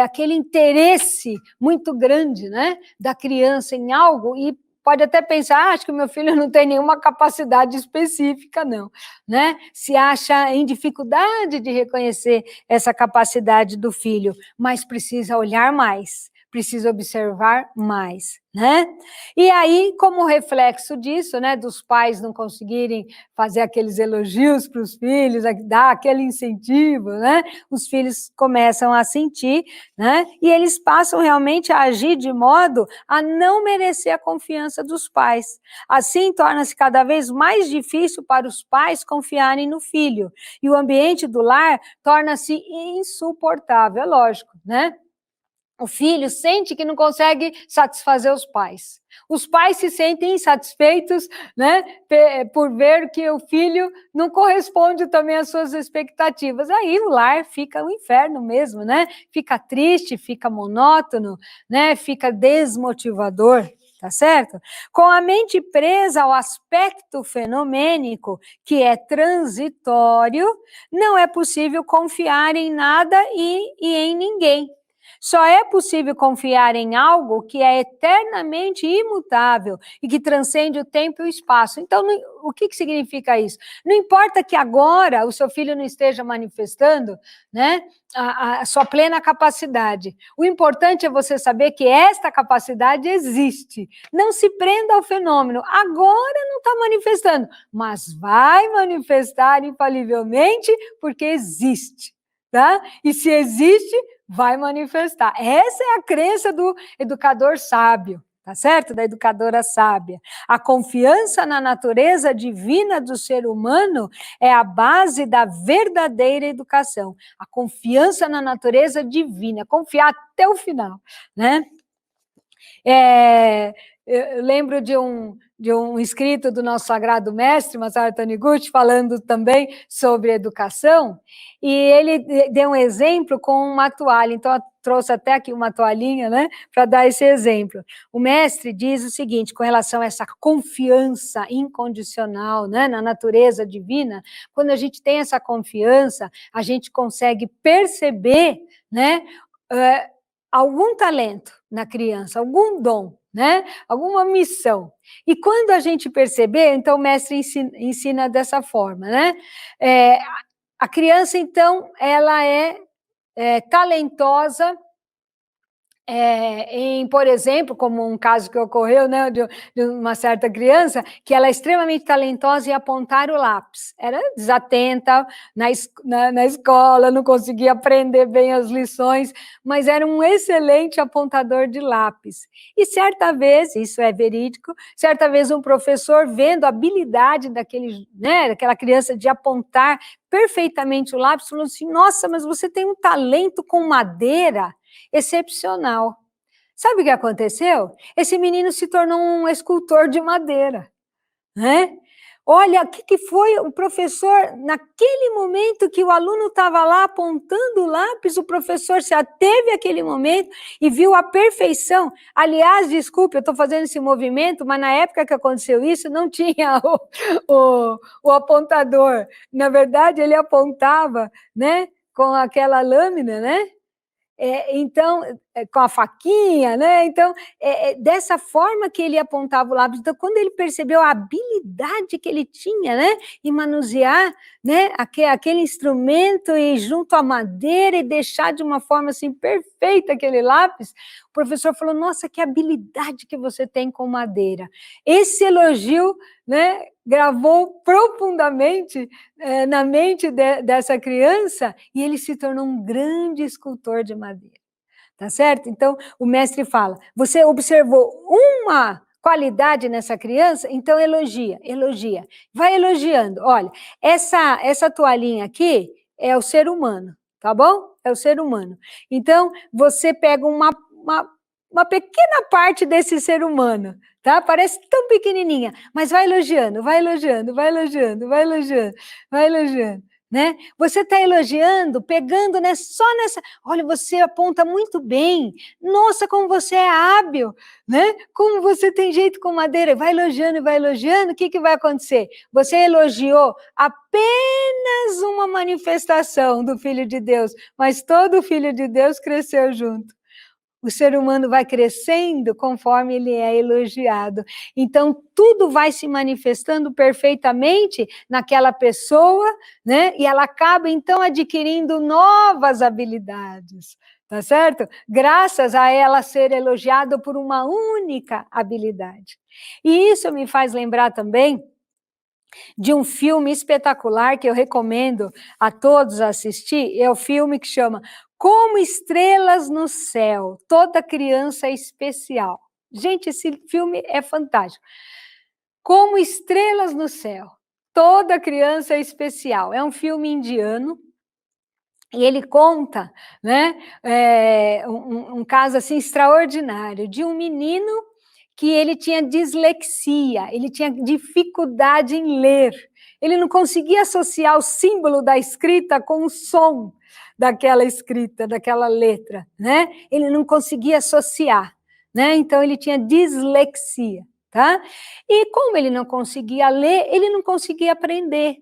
aquele interesse muito grande, né, da criança em algo e pode até pensar, acho que o meu filho não tem nenhuma capacidade específica, não, né? Se acha em dificuldade de reconhecer essa capacidade do filho, mas precisa olhar mais, precisa observar mais, né? E aí, como reflexo disso, né, dos pais não conseguirem fazer aqueles elogios para os filhos, dar aquele incentivo, né? Os filhos começam a sentir, né? E eles passam realmente a agir de modo a não merecer a confiança dos pais. Assim, torna-se cada vez mais difícil para os pais confiarem no filho, e o ambiente do lar torna-se insuportável, é lógico, né? O filho sente que não consegue satisfazer os pais. Os pais se sentem insatisfeitos, né, por ver que o filho não corresponde também às suas expectativas. Aí o lar fica um inferno mesmo, né? Fica triste, fica monótono, né? Fica desmotivador, tá certo? Com a mente presa ao aspecto fenomênico, que é transitório, não é possível confiar em nada e em ninguém. Só é possível confiar em algo que é eternamente imutável e que transcende o tempo e o espaço. Então, o que significa isso? Não importa que agora o seu filho não esteja manifestando, né, a sua plena capacidade. O importante é você saber que esta capacidade existe. Não se prenda ao fenômeno. Agora não está manifestando, mas vai manifestar infalivelmente porque existe. Tá? E se existe, vai manifestar. Essa é a crença do educador sábio, tá certo? Da educadora sábia. A confiança na natureza divina do ser humano é a base da verdadeira educação. A confiança na natureza divina, confiar até o final, né? Eu lembro de um escrito do nosso sagrado mestre, Masaru Taniguchi, falando também sobre educação, e ele deu um exemplo com uma toalha, então eu trouxe até aqui uma toalhinha, né, para dar esse exemplo. O mestre diz o seguinte, com relação a essa confiança incondicional, né, na natureza divina, quando a gente tem essa confiança, a gente consegue perceber, né, algum talento na criança, algum dom, né? Alguma missão. E quando a gente perceber, então o mestre ensina dessa forma, né? A criança, então, ela é talentosa por exemplo, como um caso que ocorreu, né, de uma certa criança, que ela é extremamente talentosa em apontar o lápis. Era desatenta na escola, não conseguia aprender bem as lições, mas era um excelente apontador de lápis. E certa vez, isso é verídico, certa vez um professor, vendo a habilidade daquela criança de apontar perfeitamente o lápis, falou assim, nossa, mas você tem um talento com madeira excepcional. Sabe o que aconteceu? Esse menino se tornou um escultor de madeira, né? Olha, o que foi o professor, naquele momento que o aluno estava lá apontando o lápis, o professor se ateve àquele momento e viu a perfeição. Aliás, desculpe, eu estou fazendo esse movimento, mas na época que aconteceu isso, não tinha o apontador. Na verdade, ele apontava, né, com aquela lâmina, né? Então, com a faquinha, né? Então, dessa forma que ele apontava o lápis. Então, quando ele percebeu a habilidade que ele tinha, né, em manusear, né, aquele instrumento e junto à madeira e deixar de uma forma assim perfeita aquele lápis, o professor falou: nossa, que habilidade que você tem com madeira. Esse elogio, né, gravou profundamente na mente dessa criança e ele se tornou um grande escultor de madeira. Tá certo? Então, o mestre fala, você observou uma qualidade nessa criança, então elogia. Vai elogiando. Olha, essa toalhinha aqui é o ser humano, tá bom? É o ser humano. Então, você pega uma pequena parte desse ser humano, tá? Parece tão pequenininha, mas vai elogiando, né? Você está elogiando, pegando só nessa... Olha, você aponta muito bem. Nossa, como você é hábil, né? Como você tem jeito com madeira. Vai elogiando, o que vai acontecer? Você elogiou apenas uma manifestação do Filho de Deus, mas todo o Filho de Deus cresceu junto. O ser humano vai crescendo conforme ele é elogiado. Então, tudo vai se manifestando perfeitamente naquela pessoa, né? E ela acaba, então, adquirindo novas habilidades, tá certo? Graças a ela ser elogiada por uma única habilidade. E isso me faz lembrar também de um filme espetacular que eu recomendo a todos assistir, é o filme que chama Como Estrelas no Céu, Toda Criança é Especial. Gente, esse filme é fantástico. Como Estrelas no Céu, Toda Criança é Especial. É um filme indiano, e ele conta, né, um caso assim extraordinário de um menino que ele tinha dislexia, ele tinha dificuldade em ler, ele não conseguia associar o símbolo da escrita com o som daquela escrita, daquela letra, né? Ele não conseguia associar, né? Então ele tinha dislexia, tá? E como ele não conseguia ler, ele não conseguia aprender.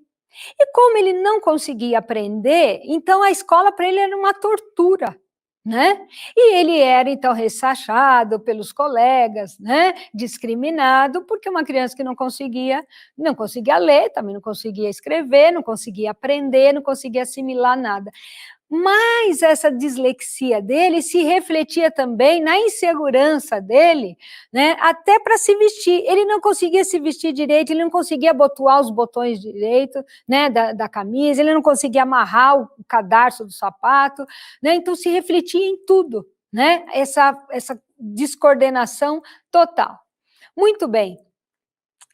E como ele não conseguia aprender, então a escola para ele era uma tortura, né? E ele era, então, ressachado pelos colegas, né? Discriminado, porque uma criança que não conseguia ler, também não conseguia escrever, não conseguia aprender, não conseguia assimilar nada. Mas essa dislexia dele se refletia também na insegurança dele, né? Até para se vestir. Ele não conseguia se vestir direito, ele não conseguia abotoar os botões direito, né, da camisa, ele não conseguia amarrar o cadarço do sapato, né? Então se refletia em tudo, né? Essa descoordenação total. Muito bem.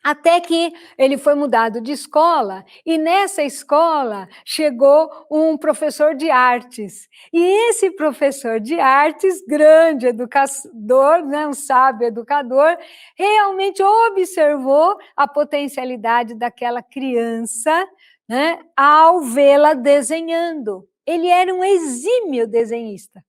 Até que ele foi mudado de escola, e nessa escola chegou um professor de artes. E esse professor de artes, grande educador, né, um sábio educador, realmente observou a potencialidade daquela criança, né, ao vê-la desenhando. Ele era um exímio desenhista.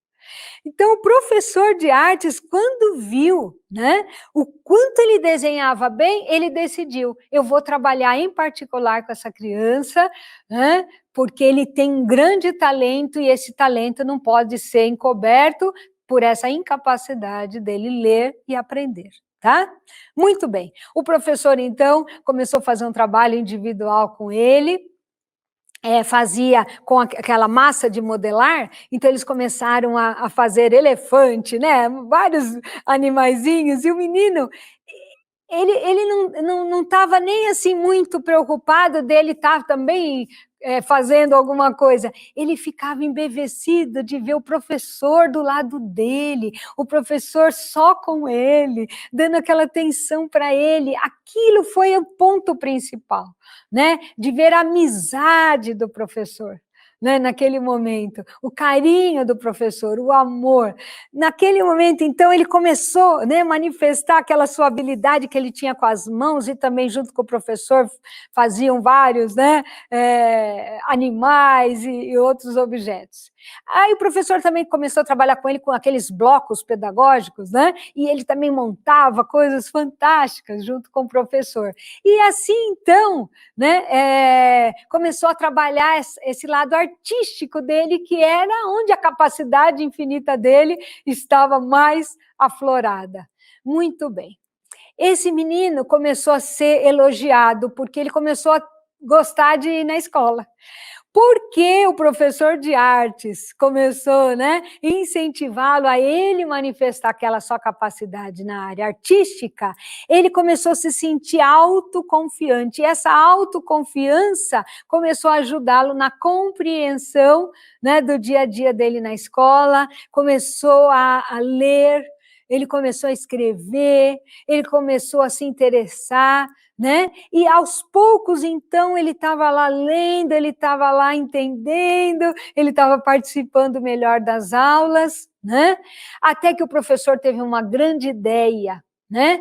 Então, o professor de artes, quando viu, né, o quanto ele desenhava bem, ele decidiu, eu vou trabalhar em particular com essa criança, né, porque ele tem um grande talento e esse talento não pode ser encoberto por essa incapacidade dele ler e aprender. Tá? Muito bem. O professor, então, começou a fazer um trabalho individual com ele, fazia com aquela massa de modelar, então eles começaram a fazer elefante, né? Vários animaizinhos, e o menino, ele não estava nem assim muito preocupado dele estar também fazendo alguma coisa. Ele ficava embevecido de ver o professor do lado dele, o professor só com ele, dando aquela atenção para ele. Aquilo foi o ponto principal, né? De ver a amizade do professor, né? Naquele momento, o carinho do professor, o amor. Naquele momento, então, ele começou, né, a manifestar aquela sua habilidade que ele tinha com as mãos, e também junto com o professor faziam vários, né, animais e outros objetos. Aí o professor também começou a trabalhar com ele com aqueles blocos pedagógicos, né? E ele também montava coisas fantásticas junto com o professor. E assim, então, né, começou a trabalhar esse lado artístico dele, que era onde a capacidade infinita dele estava mais aflorada. Muito bem. Esse menino começou a ser elogiado, porque ele começou a gostar de ir na escola. Porque o professor de artes começou, né, a incentivá-lo a ele manifestar aquela sua capacidade na área artística, ele começou a se sentir autoconfiante. E essa autoconfiança começou a ajudá-lo na compreensão, né, do dia a dia dele na escola, começou a ler, ele começou a escrever, ele começou a se interessar, né? E aos poucos, então, ele estava lá lendo, ele estava lá entendendo, ele estava participando melhor das aulas, né? Até que o professor teve uma grande ideia, né?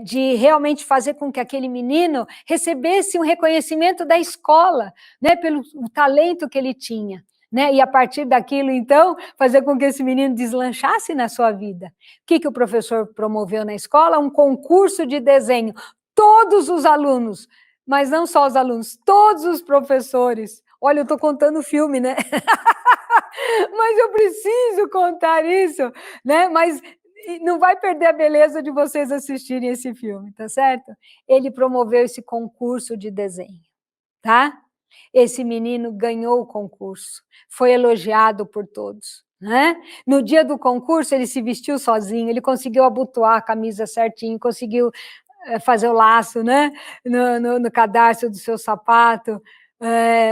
De realmente fazer com que aquele menino recebesse um reconhecimento da escola, né? Pelo talento que ele tinha. Né? E a partir daquilo, então, fazer com que esse menino deslanchasse na sua vida. O que o professor promoveu na escola? Um concurso de desenho. Todos os alunos, mas não só os alunos, todos os professores. Olha, eu estou contando o filme, né? Mas eu preciso contar isso, né? Mas não vai perder a beleza de vocês assistirem esse filme, tá certo? Ele promoveu esse concurso de desenho, tá? Esse menino ganhou o concurso, foi elogiado por todos, né? No dia do concurso, ele se vestiu sozinho, ele conseguiu abotoar a camisa certinho, conseguiu fazer o laço, né? No cadarço do seu sapato,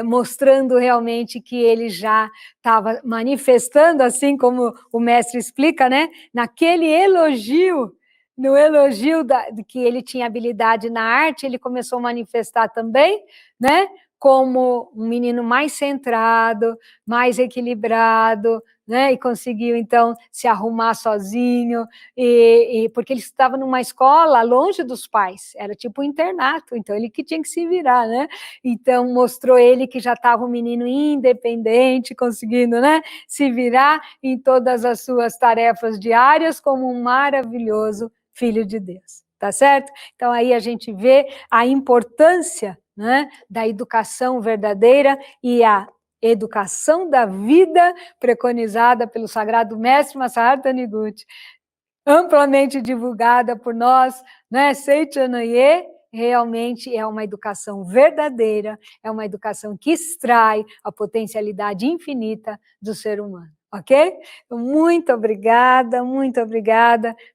mostrando realmente que ele já estava manifestando, assim como o mestre explica, né? Naquele elogio, no elogio de que ele tinha habilidade na arte, ele começou a manifestar também, né? Como um menino mais centrado, mais equilibrado, né? E conseguiu, então, se arrumar sozinho, porque ele estava numa escola longe dos pais, era tipo um internato, então ele que tinha que se virar, né? Então, mostrou ele que já estava um menino independente, conseguindo, né, se virar em todas as suas tarefas diárias, como um maravilhoso filho de Deus, tá certo? Então, aí a gente vê a importância, né, da educação verdadeira e a educação da vida preconizada pelo sagrado mestre Masaharu Taniguchi, amplamente divulgada por nós, né, Seichanoye, realmente é uma educação verdadeira, é uma educação que extrai a potencialidade infinita do ser humano, ok? Muito obrigada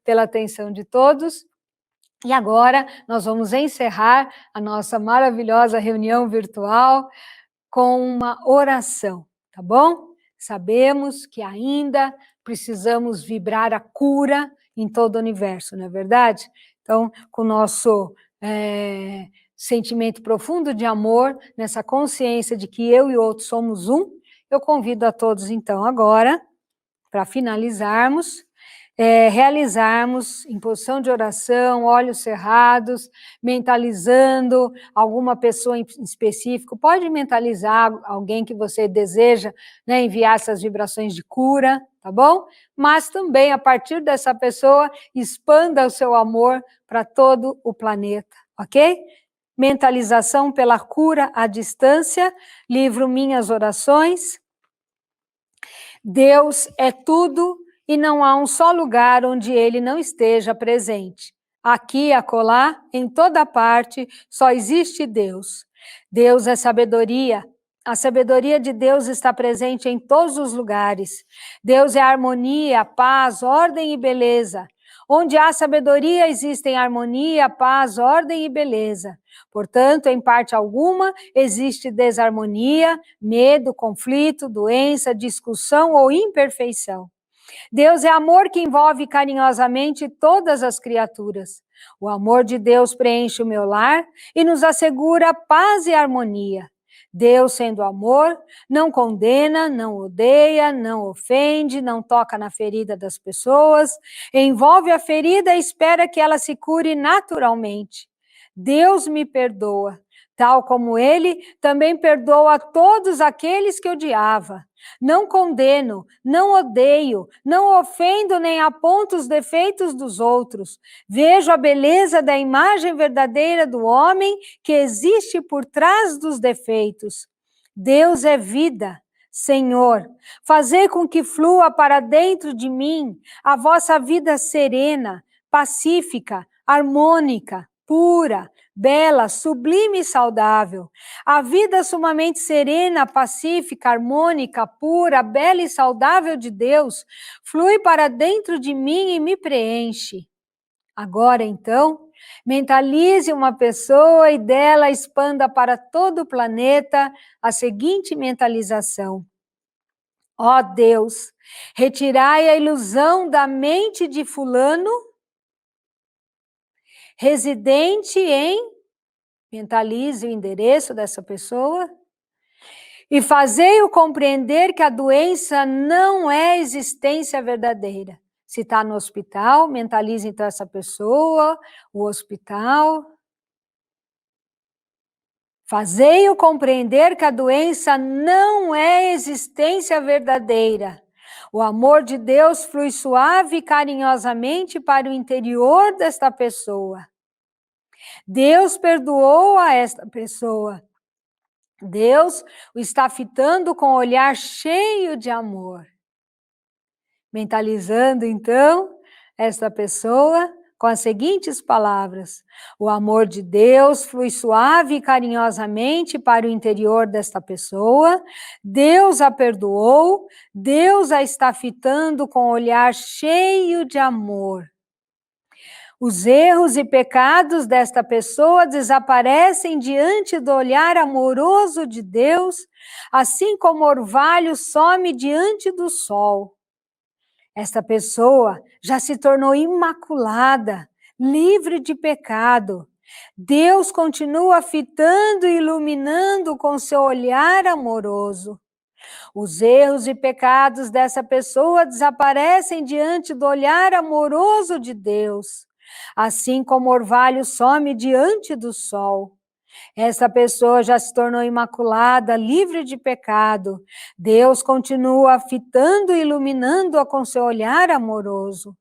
pela atenção de todos. E agora nós vamos encerrar a nossa maravilhosa reunião virtual com uma oração, tá bom? sabemos que ainda precisamos vibrar a cura em todo o universo, não é verdade? Então, com o nosso sentimento profundo de amor, nessa consciência de que eu e o outro somos um, eu convido a todos, então, agora, para finalizarmos, realizarmos em posição de oração, olhos cerrados, mentalizando alguma pessoa em específico, pode mentalizar alguém que você deseja, né, enviar essas vibrações de cura, tá bom? Mas também, a partir dessa pessoa, expanda o seu amor para todo o planeta, ok? Mentalização pela cura à distância, livro Minhas Orações. Deus é tudo e não há um só lugar onde ele não esteja presente. Aqui, acolá, em toda parte, só existe Deus. Deus é sabedoria. A sabedoria de Deus está presente em todos os lugares. Deus é harmonia, paz, ordem e beleza. Onde há sabedoria, existem harmonia, paz, ordem e beleza. Portanto, em parte alguma, existe desarmonia, medo, conflito, doença, discussão ou imperfeição. Deus é amor que envolve carinhosamente todas as criaturas. O amor de Deus preenche o meu lar e nos assegura paz e harmonia. Deus, sendo amor, não condena, não odeia, não ofende, não toca na ferida das pessoas, envolve a ferida e espera que ela se cure naturalmente. Deus me perdoa, tal como ele também perdoa todos aqueles que odiava. Não condeno, não odeio, não ofendo nem aponto os defeitos dos outros. Vejo a beleza da imagem verdadeira do homem que existe por trás dos defeitos. Deus é vida. Senhor, fazei com que flua para dentro de mim a vossa vida serena, pacífica, harmônica, pura, bela, sublime e saudável. A vida sumamente serena, pacífica, harmônica, pura, bela e saudável de Deus flui para dentro de mim e me preenche. Agora, então, mentalize uma pessoa e dela expanda para todo o planeta a seguinte mentalização. Ó Deus, retirai a ilusão da mente de fulano, residente em, mentalize o endereço dessa pessoa, e fazei-o compreender que a doença não é existência verdadeira. Se está no hospital, mentalize então essa pessoa, o hospital. Fazei-o compreender que a doença não é existência verdadeira. O amor de Deus flui suave e carinhosamente para o interior desta pessoa. Deus perdoou a esta pessoa. Deus o está fitando com um olhar cheio de amor. Mentalizando, então, esta pessoa com as seguintes palavras. O amor de Deus flui suave e carinhosamente para o interior desta pessoa. Deus a perdoou. Deus a está fitando com um olhar cheio de amor. Os erros e pecados desta pessoa desaparecem diante do olhar amoroso de Deus, assim como o orvalho some diante do sol. Esta pessoa já se tornou imaculada, livre de pecado. Deus continua fitando e iluminando com seu olhar amoroso. Os erros e pecados dessa pessoa desaparecem diante do olhar amoroso de Deus, assim como o orvalho some diante do sol. Essa pessoa já se tornou imaculada, livre de pecado. Deus continua fitando e iluminando-a com seu olhar amoroso.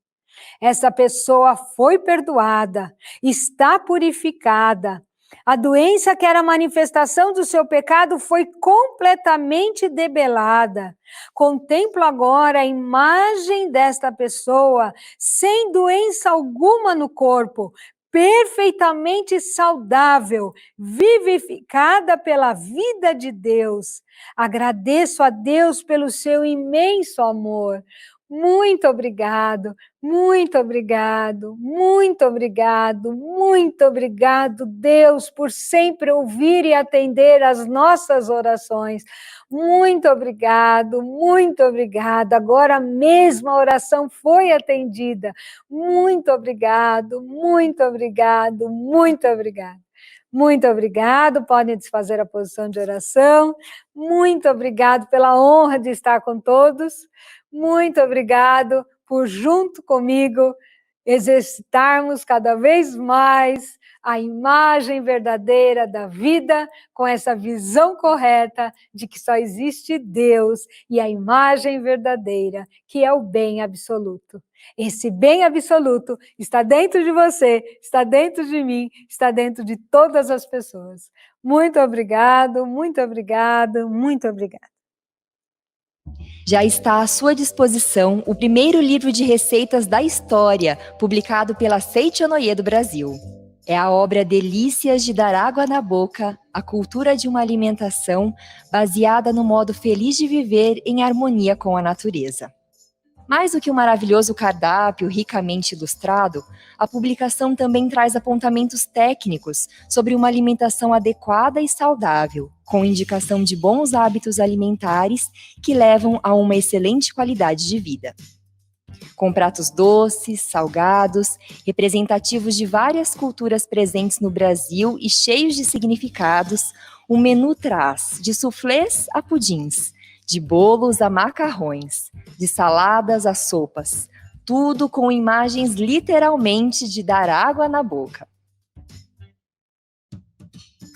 Essa pessoa foi perdoada, está purificada. A doença que era manifestação do seu pecado foi completamente debelada. Contemplo agora a imagem desta pessoa, sem doença alguma no corpo, perfeitamente saudável, vivificada pela vida de Deus. Agradeço a Deus pelo seu imenso amor. Muito obrigado, muito obrigado, muito obrigado, muito obrigado, Deus, por sempre ouvir e atender as nossas orações. Muito obrigado, muito obrigado. Agora mesmo a oração foi atendida. Muito obrigado, muito obrigado, muito obrigado. Muito obrigado, podem desfazer a posição de oração. Muito obrigado pela honra de estar com todos. Muito obrigado por, junto comigo, exercitarmos cada vez mais a imagem verdadeira da vida, com essa visão correta de que só existe Deus e a imagem verdadeira, que é o bem absoluto. Esse bem absoluto está dentro de você, está dentro de mim, está dentro de todas as pessoas. Muito obrigado, muito obrigado, muito obrigado. Já está à sua disposição o primeiro livro de receitas da história, publicado pela Seichonoye do Brasil. É a obra Delícias de Dar Água na Boca, a cultura de uma alimentação baseada no modo feliz de viver em harmonia com a natureza. Mais do que um maravilhoso cardápio ricamente ilustrado, a publicação também traz apontamentos técnicos sobre uma alimentação adequada e saudável, com indicação de bons hábitos alimentares que levam a uma excelente qualidade de vida. Com pratos doces, salgados, representativos de várias culturas presentes no Brasil e cheios de significados, o menu traz de suflês a pudins, de bolos a macarrões, de saladas a sopas, tudo com imagens literalmente de dar água na boca.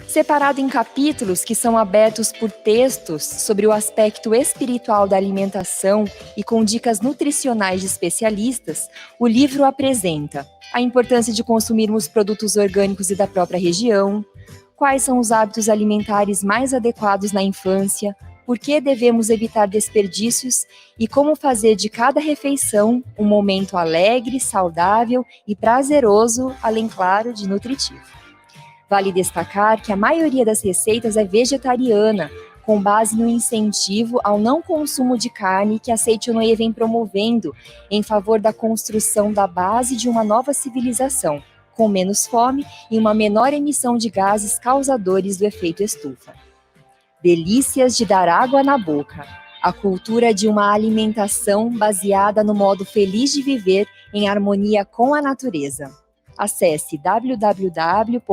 Separado em capítulos que são abertos por textos sobre o aspecto espiritual da alimentação e com dicas nutricionais de especialistas, o livro apresenta a importância de consumirmos produtos orgânicos e da própria região, quais são os hábitos alimentares mais adequados na infância, por que devemos evitar desperdícios e como fazer de cada refeição um momento alegre, saudável e prazeroso, além, claro, de nutritivo. Vale destacar que a maioria das receitas é vegetariana, com base no incentivo ao não consumo de carne que a Seichonoye vem promovendo em favor da construção da base de uma nova civilização, com menos fome e uma menor emissão de gases causadores do efeito estufa. Delícias de Dar Água na Boca, a cultura de uma alimentação baseada no modo feliz de viver em harmonia com a natureza. Acesse www.sni.org.br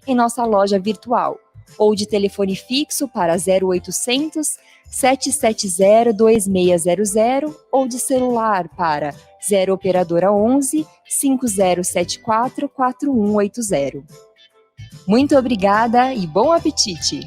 em nossa loja virtual ou de telefone fixo para 0800 770 2600 ou de celular para 0 operadora 11 5074 4180. Muito obrigada e bom apetite!